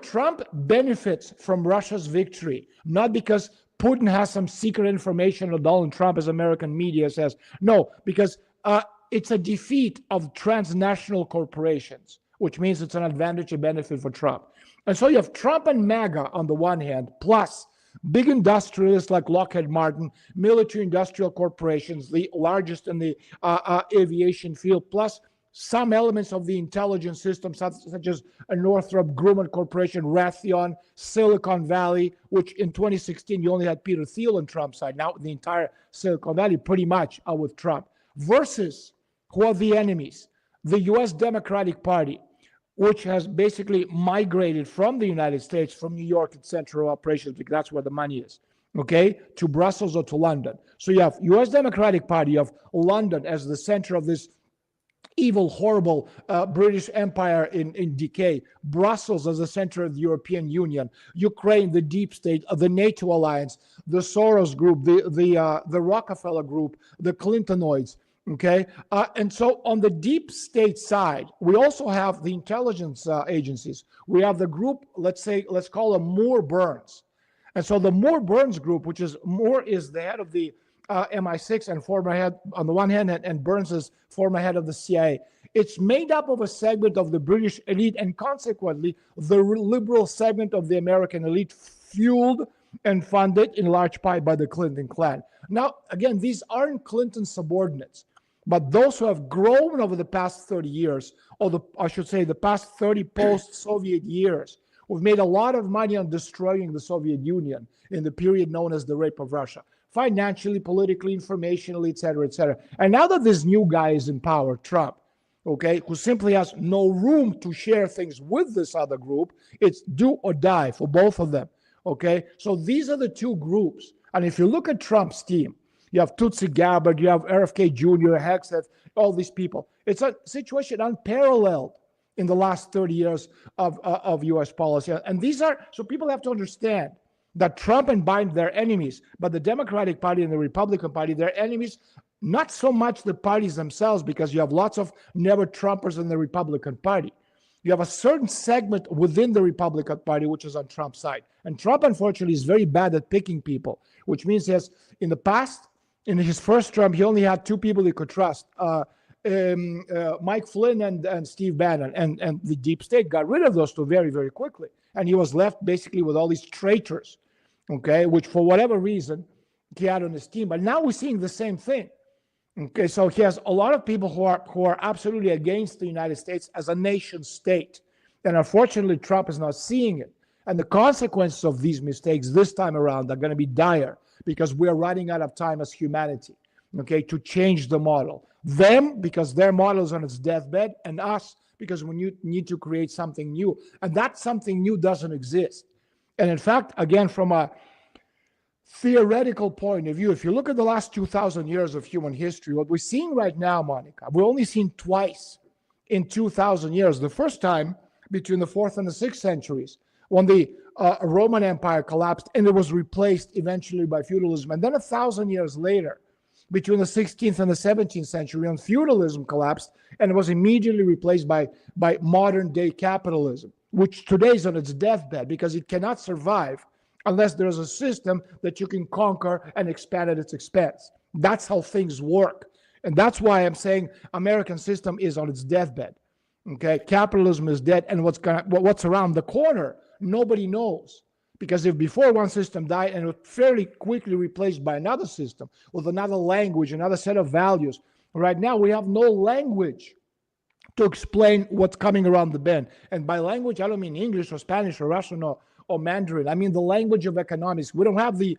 Trump benefits from Russia's victory, not because Putin has some secret information or Donald Trump, as American media says. No, because it's a defeat of transnational corporations, which means it's an advantage and benefit for Trump. And so you have Trump and MAGA on the one hand, plus big industrialists like Lockheed Martin, military industrial corporations, the largest in the aviation field, plus some elements of the intelligence system, such as a Northrop Grumman Corporation, Raytheon, Silicon Valley, which in 2016, you only had Peter Thiel on Trump's side. Now the entire Silicon Valley pretty much are with Trump. Versus, who are the enemies? The U.S. Democratic Party, which has basically migrated from the United States, from New York and central operations, because that's where the money is, okay, to Brussels or to London. So you have U.S. Democratic Party of London as the center of this evil, horrible British Empire in decay, Brussels as the center of the European Union, Ukraine, the deep state, the NATO alliance, the Soros group, the Rockefeller group, the Clintonoids, Okay. And so on the deep state side, we also have the intelligence agencies. We have the group, let's call them Moore Burns. And so the Moore Burns group, which is Moore is the head of the MI6 and former head on the one hand, and Burns is former head of the CIA. It's made up of a segment of the British elite and consequently the liberal segment of the American elite, fueled and funded in large part by the Clinton clan. Now, again, these aren't Clinton's subordinates, but those who have grown over the past 30 years, or I should say the past 30 post-Soviet years, who've made a lot of money on destroying the Soviet Union in the period known as the Rape of Russia, financially, politically, informationally, et cetera, et cetera. And now that this new guy is in power, Trump, okay, who simply has no room to share things with this other group, it's do or die for both of them, okay? So these are the two groups. And if you look at Trump's team, you have Tutsi Gabbard, you have RFK Jr., Hegseth, all these people. It's a situation unparalleled in the last 30 years of U.S. policy. And these are, so people have to understand that Trump and Biden, they're enemies, but the Democratic Party and the Republican Party, they're enemies, not so much the parties themselves, because you have lots of never-Trumpers in the Republican Party. You have a certain segment within the Republican Party which is on Trump's side. And Trump, unfortunately, is very bad at picking people, which means he has, in the past, in his first term, he only had two people he could trust, Mike Flynn and Steve Bannon. And the deep state got rid of those two very, very quickly. And he was left basically with all these traitors, okay, which for whatever reason he had on his team. But now we're seeing the same thing. Okay, so he has a lot of people who are absolutely against the United States as a nation state. And unfortunately, Trump is not seeing it. And the consequences of these mistakes this time around are going to be dire, because we're running out of time as humanity, okay, to change the model. Them, because their model is on its deathbed, and us, because we need to create something new. And that something new doesn't exist. And in fact, again, from a theoretical point of view, if you look at the last 2,000 years of human history, what we're seeing right now, Monica, we're only seen twice in 2,000 years. The first time between the 4th and the 6th centuries, when the Roman Empire collapsed and it was replaced eventually by feudalism. And then 1,000 years later, between the 16th and the 17th century, when feudalism collapsed and it was immediately replaced by modern day capitalism, which today is on its deathbed because it cannot survive unless there's a system that you can conquer and expand at its expense. That's how things work. And that's why I'm saying American system is on its deathbed. Okay, capitalism is dead, and what's around the corner, nobody knows. Because if before one system died and it was fairly quickly replaced by another system with another language, another set of values, right now we have no language to explain what's coming around the bend. And by language, I don't mean English or Spanish or Russian or Mandarin. I mean the language of economics. We don't have the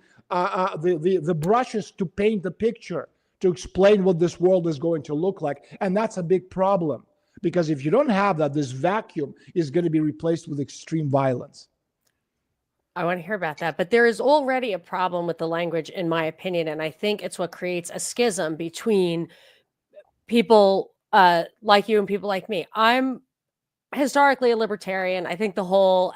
brushes to paint the picture to explain what this world is going to look like. And that's a big problem. Because if you don't have that, this vacuum is going to be replaced with extreme violence. I want to hear about that. But there is already a problem with the language, in my opinion. And I think it's what creates a schism between people like you and people like me. I'm historically a libertarian. I think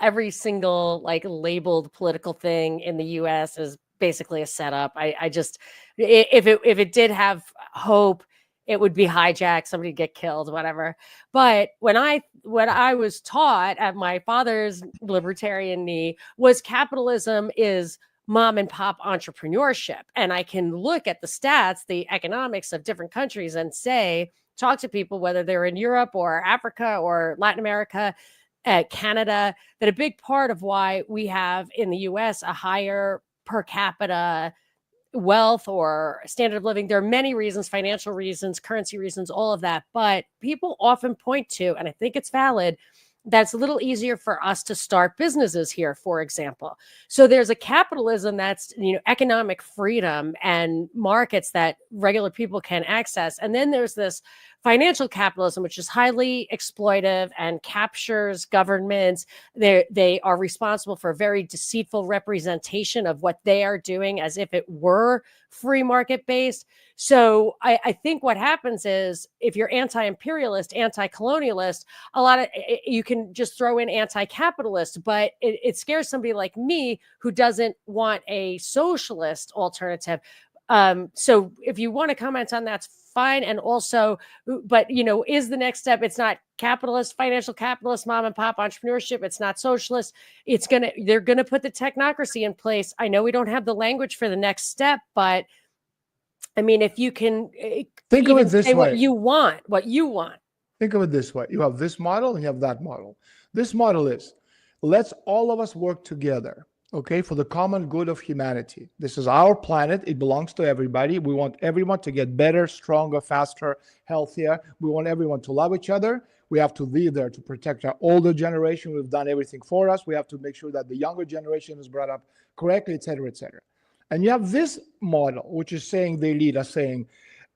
every single like labeled political thing in the US is basically a setup. I just, if it did have hope, it would be hijacked, somebody get killed, whatever. But what I was taught at my father's libertarian knee was capitalism is mom and pop entrepreneurship. And I can look at the stats, the economics of different countries and talk to people, whether they're in Europe or Africa or Latin America, Canada, that a big part of why we have in the US a higher per capita wealth or standard of living. There are many reasons, financial reasons, currency reasons, all of that. But people often point to, and I think it's valid, that's a little easier for us to start businesses here, for example. So there's a capitalism that's, economic freedom and markets that regular people can access. And then there's this financial capitalism, which is highly exploitive and captures governments. They are responsible for a very deceitful representation of what they are doing as if it were free market based. So I think what happens is if you're anti-imperialist, anti-colonialist, you can just throw in anti-capitalist, but it scares somebody like me who doesn't want a socialist alternative. So if you want to comment on that's fine. And also, but is the next step, it's not financial capitalist, mom and pop entrepreneurship. It's not socialist. They're going to put the technocracy in place. I know we don't have the language for the next step, but I mean, if you can think of it this way, what you want. Think of it this way. You have this model and you have that model. This model is, let's all of us work together, okay, for the common good of humanity. This is our planet. It belongs to everybody. We want everyone to get better, stronger, faster, healthier. We want everyone to love each other. We have to be there to protect our older generation. We've done everything for us. We have to make sure that the younger generation is brought up correctly, et cetera, et cetera. And you have this model, which is saying, the elite are saying,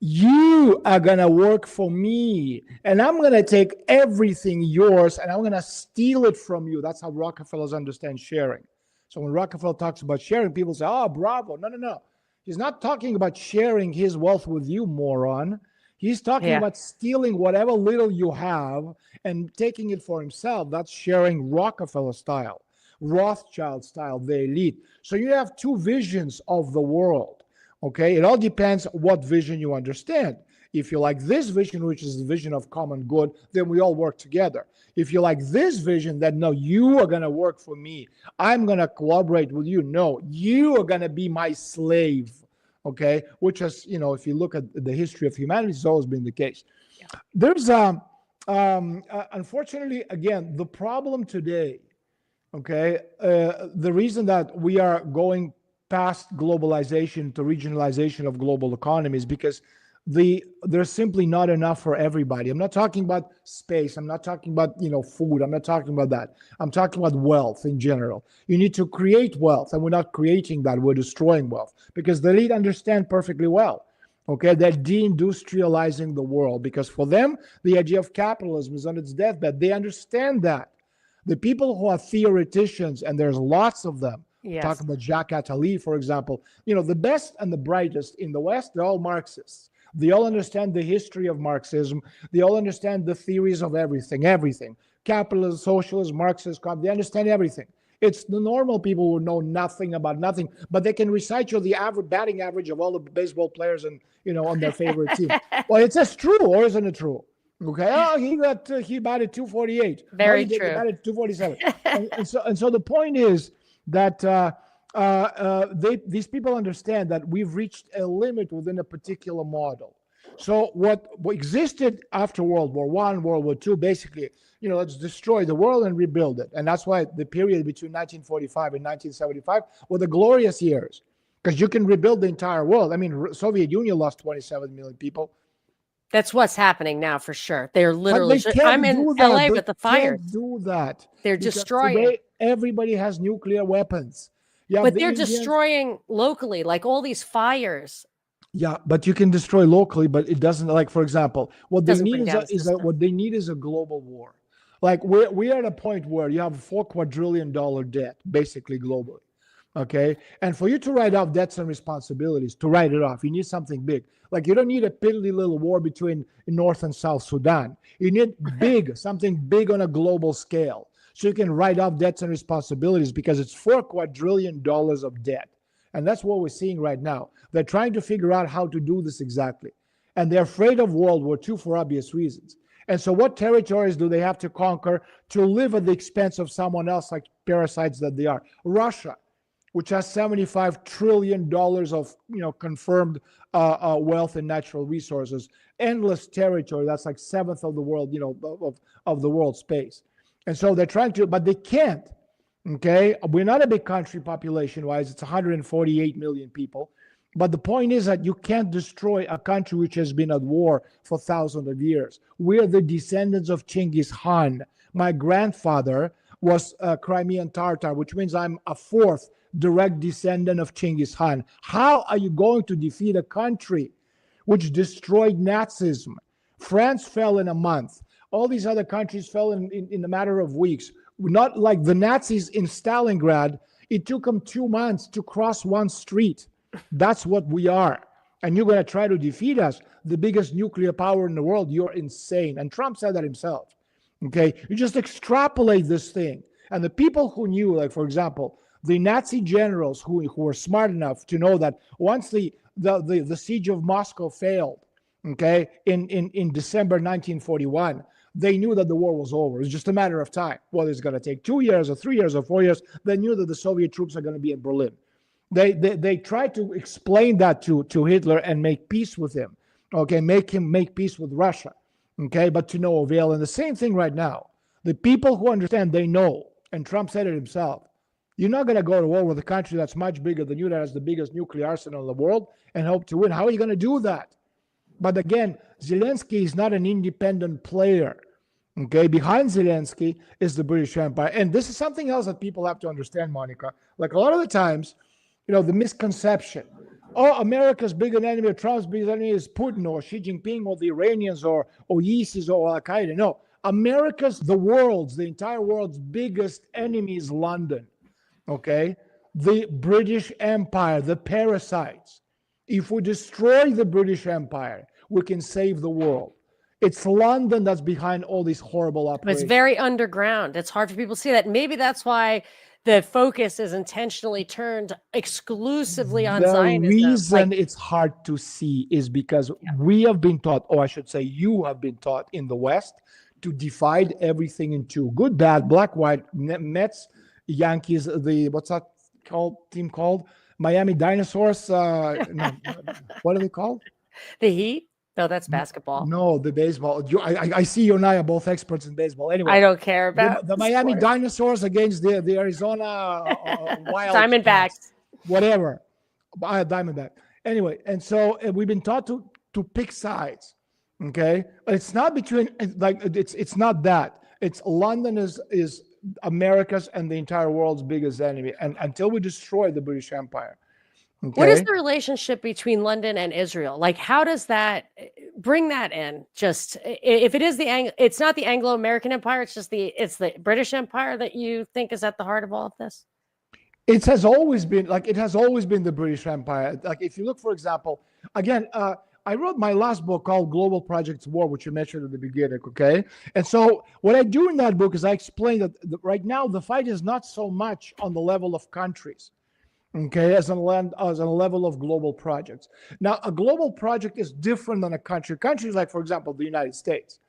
you are going to work for me, and I'm going to take everything yours, and I'm going to steal it from you. That's how Rockefellers understand sharing. So when Rockefeller talks about sharing, people say, oh, bravo. No. He's not talking about sharing his wealth with you, moron. He's talking about stealing whatever little you have and taking it for himself. That's sharing Rockefeller style, Rothschild style, the elite. So you have two visions of the world, okay? It all depends what vision you understand. If you like this vision, which is the vision of common good, then we all work together. If you like this vision that, no, you are going to work for me, I'm going to collaborate with you, no, you are going to be my slave, okay? Which is, if you look at the history of humanity, it's always been the case. Yeah. There's, unfortunately, again, the problem today, okay, the reason that we are going past globalization to regionalization of global economy is because there's simply not enough for everybody. I'm not talking about space. I'm not talking about, food. I'm not talking about that. I'm talking about wealth in general. You need to create wealth, and we're not creating that. We're destroying wealth because the elite understand perfectly well, okay, they're deindustrializing the world because for them, the idea of capitalism is on its deathbed. They understand that. The people who are theoreticians, and there's lots of them, talking about Jacques Attali, for example, the best and the brightest in the West, they're all Marxists. They all understand the history of Marxism. They all understand the theories of everything. Capitalism, socialism, Marxism, they understand everything. It's the normal people who know nothing about nothing, but they can recite you the average batting average of all the baseball players and on their favorite team. Well, it's just true, or isn't it true? Okay. Oh, he batted 248. Very true. He batted 247. and so the point is that these people understand that we've reached a limit within a particular model. So what existed after World War I, World War II, basically, let's destroy the world and rebuild it. And that's why the period between 1945 and 1975 were the glorious years, because you can rebuild the entire world. I mean, Soviet Union lost 27 million people. That's what's happening now for sure. They're literally, I'm in LA with the fires. They can't do that. They're destroying. Today, everybody has nuclear weapons. But they're destroying locally, like all these fires. Yeah, but you can destroy locally, but it doesn't, like, for example, what they need is a global war. Like we're at a point where you have a $4 quadrillion debt, basically globally. Okay. And for you to write off debts and responsibilities, to write it off, you need something big. Like you don't need a piddly little war between North and South Sudan. You need something big on a global scale. So you can write off debts and responsibilities because it's $4 quadrillion of debt. And that's what we're seeing right now. They're trying to figure out how to do this exactly. And they're afraid of World War II for obvious reasons. And so what territories do they have to conquer to live at the expense of someone else, like parasites that they are? Russia, which has $75 trillion of confirmed wealth and natural resources, endless territory. That's like seventh of the world, of the world space. And so they're trying to, but they can't. Okay, we're not a big country population-wise. It's 148 million people. But the point is that you can't destroy a country which has been at war for thousands of years. We're the descendants of Genghis Khan. My grandfather was a Crimean Tatar, which means I'm a fourth direct descendant of Genghis Khan. How are you going to defeat a country which destroyed Nazism? France fell in a month. All these other countries fell in a matter of weeks. Not like the Nazis in Stalingrad. It took them 2 months to cross one street. That's what we are. And you're going to try to defeat us, the biggest nuclear power in the world. You're insane. And Trump said that himself. Okay, you just extrapolate this thing. And the people who knew, like, for example, the Nazi generals who were smart enough to know that once the the siege of Moscow failed, okay, in December 1941, they knew that the war was over. It's just a matter of time. Whether it's going to take 2 years or 3 years or 4 years, they knew that the Soviet troops are going to be in Berlin. They tried to explain that to Hitler and make peace with him, okay, make peace with Russia, okay, but to no avail. And the same thing right now. The people who understand, they know, and Trump said it himself. You're not going to go to war with a country that's much bigger than you, that has the biggest nuclear arsenal in the world, and hope to win. How are you going to do that? But again, Zelensky is not an independent player. Okay, behind Zelensky is the British Empire. And this is something else that people have to understand, Monica. Like a lot of the times, the misconception, oh, America's biggest enemy, or Trump's biggest enemy is Putin or Xi Jinping or the Iranians or ISIS or Al Qaeda. No, the entire world's biggest enemy is London. Okay, the British Empire, the parasites. If we destroy the British Empire, we can save the world. It's London that's behind all these horrible operations. It's very underground. It's hard for people to see that. Maybe that's why the focus is intentionally turned exclusively on Zionism. The reason it's hard to see is because we have been taught, or I should say you have been taught in the West, to divide everything into good, bad, black, white, Mets, Yankees, what's that team called? Miami Dinosaurs. No, what are they called? The Heat? No, that's basketball. No, the baseball. I see you and I are both experts in baseball. Anyway, I don't care about the Miami Dinosaurs against the Arizona Wild Diamondbacks. Whatever, Diamondback. Anyway, and so we've been taught to pick sides. Okay, but it's not between it's not that. It's London is America's and the entire world's biggest enemy, and until we destroy the British Empire. Okay. What is the relationship between London and Israel? Like, how does that bring that in? Just if it is it's not the Anglo-American Empire, it's the British Empire that you think is at the heart of all of this. It has always been the British Empire. Like if you look, for example, again, I wrote my last book called Global Projects War, which you mentioned at the beginning. Okay, and so what I do in that book is I explain that right now the fight is not so much on the level of countries. Okay, as on a level of global projects. Now, a global project is different than a country. Countries like, for example, the United States.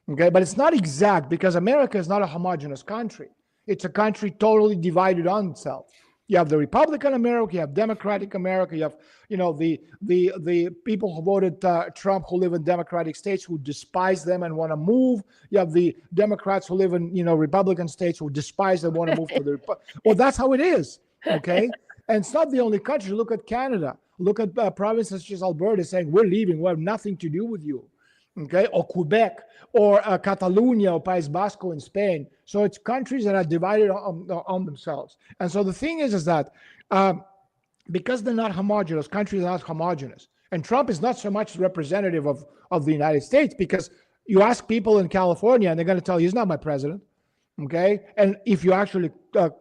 Okay, but it's not exact because America is not a homogenous country. It's a country totally divided on itself. You have the Republican America, you have Democratic America, you have, the people who voted Trump who live in Democratic states who despise them and want to move. You have the Democrats who live in, Republican states who despise them, want to move to the well, that's how it is. Okay. And it's not the only country. Look at Canada. Look at provinces such as Alberta saying, we're leaving. We have nothing to do with you. Okay. Or Quebec or Catalonia or País Vasco in Spain. So it's countries that are divided on themselves. And so the thing is that because they're not homogenous, countries are not homogenous. And Trump is not so much representative of the United States because you ask people in California and they're going to tell you he's not my president. Okay. And if you actually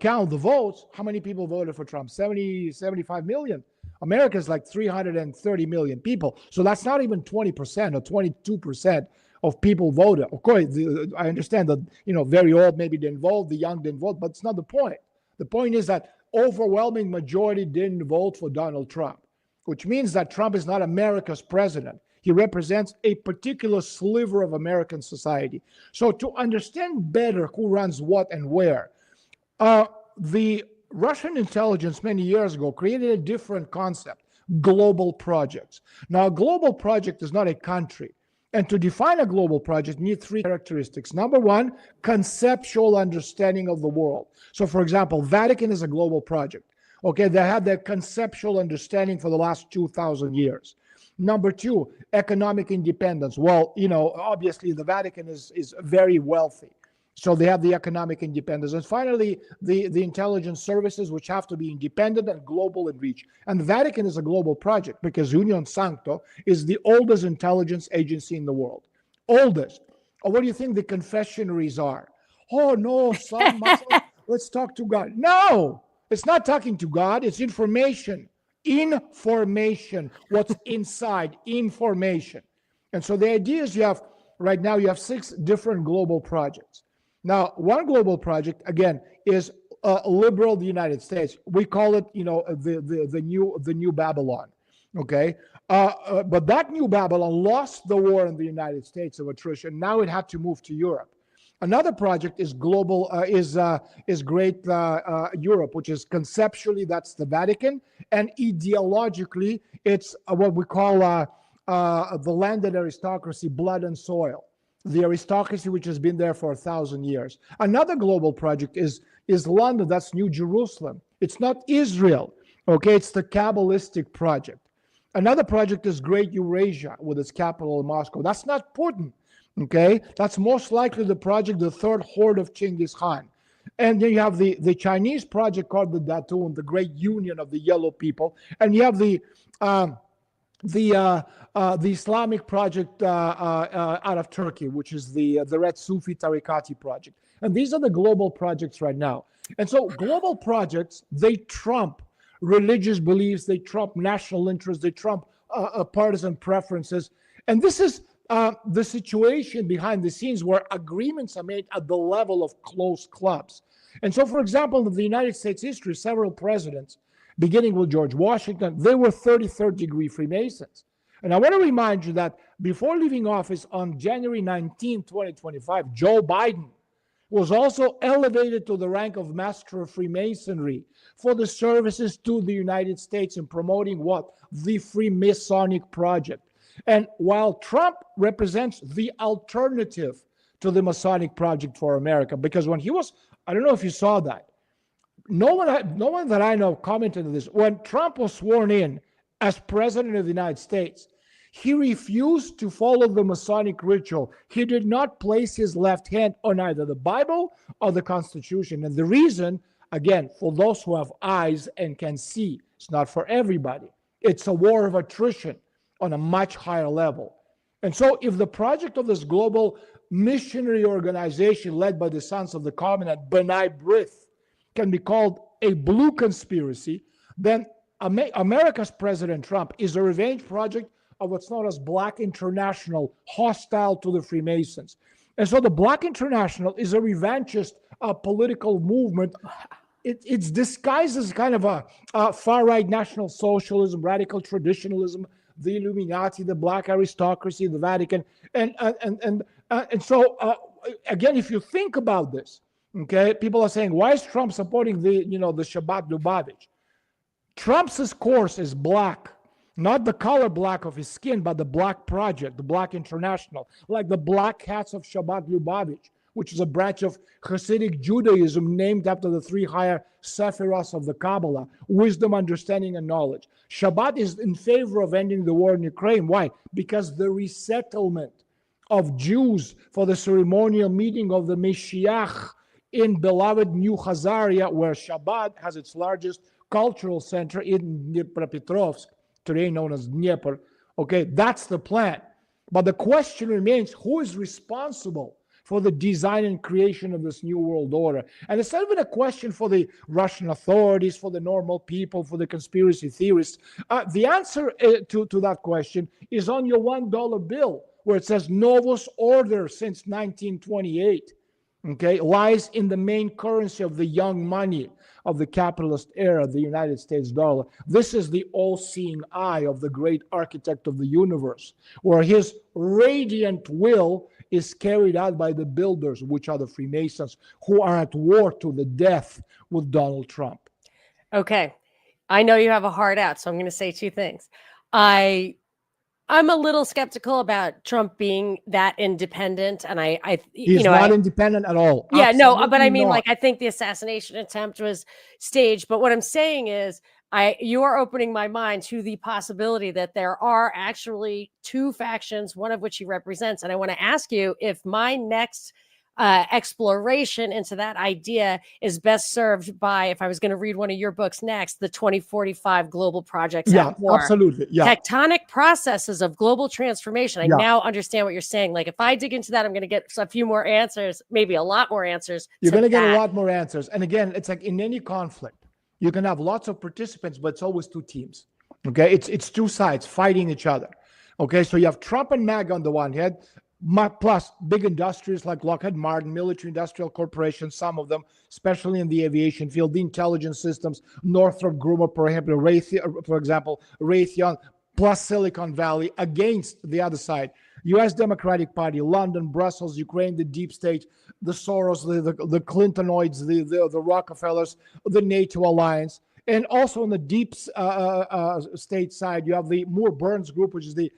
count the votes, how many people voted for Trump? 75 million. America is like 330 million people. So that's not even 20% or 22% of people voted. Of course, I understand that, very old maybe didn't vote, the young didn't vote, but it's not the point. The point is that overwhelming majority didn't vote for Donald Trump, which means that Trump is not America's president. He represents a particular sliver of American society. So to understand better who runs what and where, the Russian intelligence many years ago created a different concept, global projects. Now, a global project is not a country. And to define a global project, you need three characteristics. Number one, conceptual understanding of the world. So, for example, Vatican is a global project. Okay, they had that conceptual understanding for the last 2,000 years. Number two, economic independence. Well, obviously the Vatican is very wealthy. So they have the economic independence. And finally, the intelligence services, which have to be independent and global in reach. And the Vatican is a global project because Union Sancto is the oldest intelligence agency in the world. Oldest. Or what do you think the confessionaries are? Oh, no, son, let's talk to God. No, it's not talking to God. It's information. Information, what's inside, information. And so the idea is right now you have 6 different global projects. Now, one global project, again, is liberal the United States. We call it, the new Babylon. Okay. But that new Babylon lost the war in the United States of attrition. Now it had to move to Europe. Another project is Great Europe, which is conceptually that's the Vatican, and ideologically it's what we call the landed aristocracy, blood and soil, the aristocracy which has been there for 1,000 years. Another global project is London. That's New Jerusalem. It's not Israel. Okay, it's the Kabbalistic project. Another project is Great Eurasia with its capital in Moscow. That's not Putin. Okay, that's most likely the project, the third horde of Genghis Khan. And then you have the Chinese project called the Datun, the Great Union of the Yellow People. And you have the Islamic project out of Turkey, which is the Red Sufi Tariqati project. And these are the global projects right now. And so global projects, they trump religious beliefs, they trump national interests, they trump partisan preferences. And this is the situation behind the scenes where agreements are made at the level of closed clubs. And so, for example, in the United States history, several presidents, beginning with George Washington, they were 33rd degree Freemasons. And I want to remind you that before leaving office on January 19, 2025, Joe Biden was also elevated to the rank of Master of Freemasonry for the services to the United States in promoting what? The Freemasonic project. And while Trump represents the alternative to the Masonic project for America, because when he was, I don't know if you saw that, no one that I know commented on this. When Trump was sworn in as president of the United States, he refused to follow the Masonic ritual. He did not place his left hand on either the Bible or the Constitution. And the reason, again, for those who have eyes and can see, it's not for everybody. It's a war of attrition on a much higher level. And so if the project of this global missionary organization led by the Sons of the Covenant, B'nai B'rith, can be called a blue conspiracy, then America's President Trump is a revenge project of what's known as Black International, hostile to the Freemasons. And so the Black International is a revanchist political movement. It's disguised as kind of a far-right National Socialism, radical traditionalism, the Illuminati, the Black aristocracy, the Vatican. And so, again, if you think about this, okay, people are saying, why is Trump supporting the Shabbat Lubavitch? Trump's course is black. Not the color black of his skin, but the Black Project, the Black International, like the Black Hats of Shabbat Lubavitch, which is a branch of Hasidic Judaism named after the three higher Sephiros of the Kabbalah: wisdom, understanding, and knowledge. Shabbat is in favor of ending the war in Ukraine. Why? Because the resettlement of Jews for the ceremonial meeting of the Mashiach in beloved New Khazaria, where Shabbat has its largest cultural center in Dnipropetrovsk, today known as Dnieper. Okay, that's the plan. But the question remains, who is responsible for the design and creation of this new world order? And it's not even a question for the Russian authorities, for the normal people, for the conspiracy theorists. The answer to that question is on your $1 bill, where it says Novus Order since 1928. Okay, lies in the main currency of the young money of the capitalist era, the United States dollar. This is the all-seeing eye of the great architect of the universe, where his radiant will is carried out by the builders, which are the Freemasons, who are at war to the death with Donald Trump. Okay, I know you have a heart out, so I'm going to say two things. I'm a little skeptical about Trump being that independent, and he's not independent at all. Yeah, Absolutely no, but I mean, not. like, I think the assassination attempt was staged. But what I'm saying is, you are opening my mind to the possibility that there are actually two factions, one of which he represents. And I want to ask you if my next exploration into that idea is best served by, if I was going to read one of your books next, the 2045 Global Projects at War. Absolutely. Yeah. Tectonic processes of global transformation. I now understand what you're saying. Like, if I dig into that, I'm going to get a few more answers, maybe a lot more answers. You're going to get a lot more answers. And again, it's like in any conflict, you can have lots of participants, but it's always two teams. Okay. It's two sides fighting each other. Okay. So you have Trump and MAGA on the one hand, plus big industries like Lockheed Martin, military industrial corporations, some of them, especially in the aviation field, the intelligence systems, Northrop Grumman, for example, Raytheon, plus Silicon Valley against the other side. U.S. Democratic Party, London, Brussels, Ukraine, the deep state, the Soros, the Clintonoids, the Rockefellers, the NATO alliance. And also on the deep state side, you have the Moore Burns group, which is the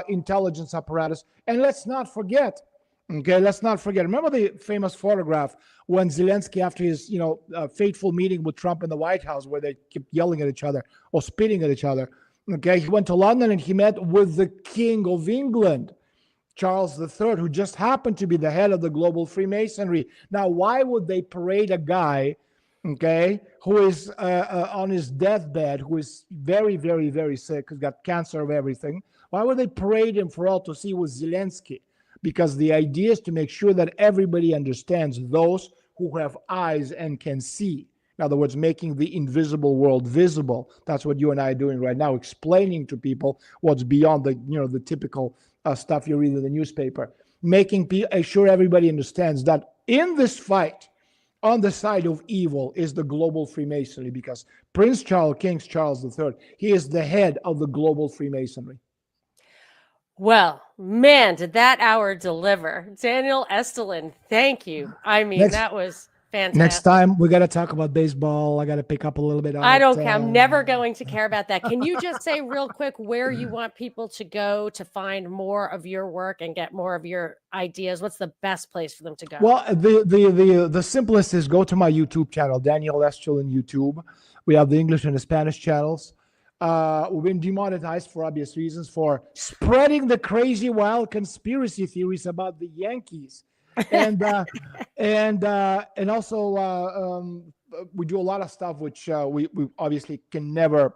intelligence apparatus. And let's not forget, remember the famous photograph when Zelensky, after his fateful meeting with Trump in the White House, where they kept yelling at each other or spitting at each other. Okay, he went to London and he met with the King of England, Charles III, who just happened to be the head of the global Freemasonry. Now, why would they parade a guy, okay, who is on his deathbed, who is very, very, very sick, who's got cancer of everything? Why would they parade him for all to see with Zelensky? Because the idea is to make sure that everybody understands, those who have eyes and can see. In other words, making the invisible world visible. That's what you and I are doing right now, explaining to people what's beyond the typical stuff you read in the newspaper. Making sure everybody understands that in this fight, on the side of evil is the global Freemasonry, because King Charles III, he is the head of the global Freemasonry. Well, man, did that hour deliver. Daniel Estulin, thank you. I mean, that was fantastic. Next time, we got to talk about baseball. I got to pick up a little bit on I don't care. I'm never going to care about that. Can you just say real quick where you want people to go to find more of your work and get more of your ideas? What's the best place for them to go? Well, the simplest is go to my YouTube channel, Daniel Estulin YouTube. We have the English and the Spanish channels. We've been demonetized for obvious reasons for spreading the crazy, wild conspiracy theories about the Yankees, and also we do a lot of stuff which we obviously can never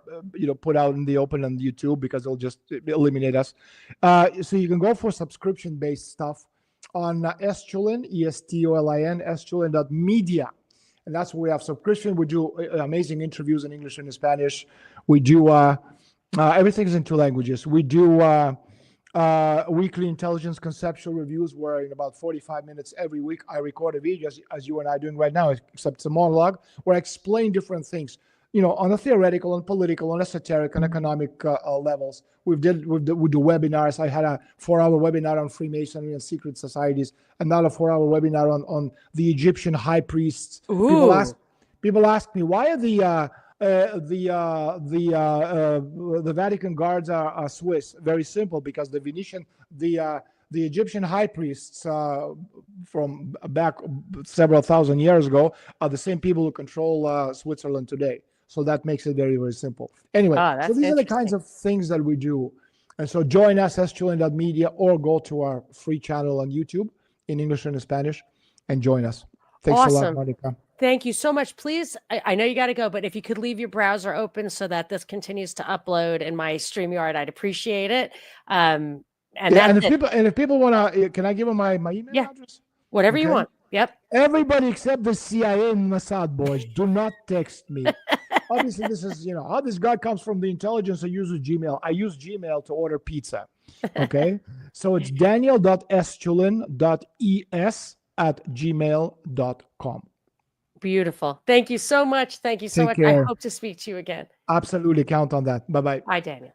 put out in the open on YouTube because it'll just eliminate us. So you can go for subscription-based stuff on Estulin, Estolin, Estulin.media. And that's where we have subscription. We do amazing interviews in English and in Spanish. We do everything is in 2 languages. We do weekly intelligence conceptual reviews where in about 45 minutes every week I record a video as you and I are doing right now, except it's a monologue where I explain different things, on a theoretical and political, on esoteric and economic levels. We do webinars. I had a 4-hour webinar on Freemasonry and secret societies, another 4-hour webinar on the Egyptian high priests. People ask me, why are the Vatican guards are Swiss? Very simple, because the Egyptian high priests from back several thousand years ago are the same people who control Switzerland today. So that makes it very, very simple. Anyway, so these are the kinds of things that we do. And so join us, Estulin.media, or go to our free channel on YouTube in English and in Spanish and join us. Thanks a lot, Monica. Thank you so much. Please, I know you got to go, but if you could leave your browser open so that this continues to upload in my StreamYard, I'd appreciate it. And if people want to, can I give them my email address? Whatever you want. Yep. Everybody except the CIA and Mossad boys, do not text me. Obviously, this is, how this guy comes from the intelligence. I use Gmail. I use Gmail to order pizza. Okay. So it's daniel.estulin.es@gmail.com. Beautiful. Thank you so much. Thank you so much. I hope to speak to you again. Absolutely. Count on that. Bye-bye. Bye, Daniel.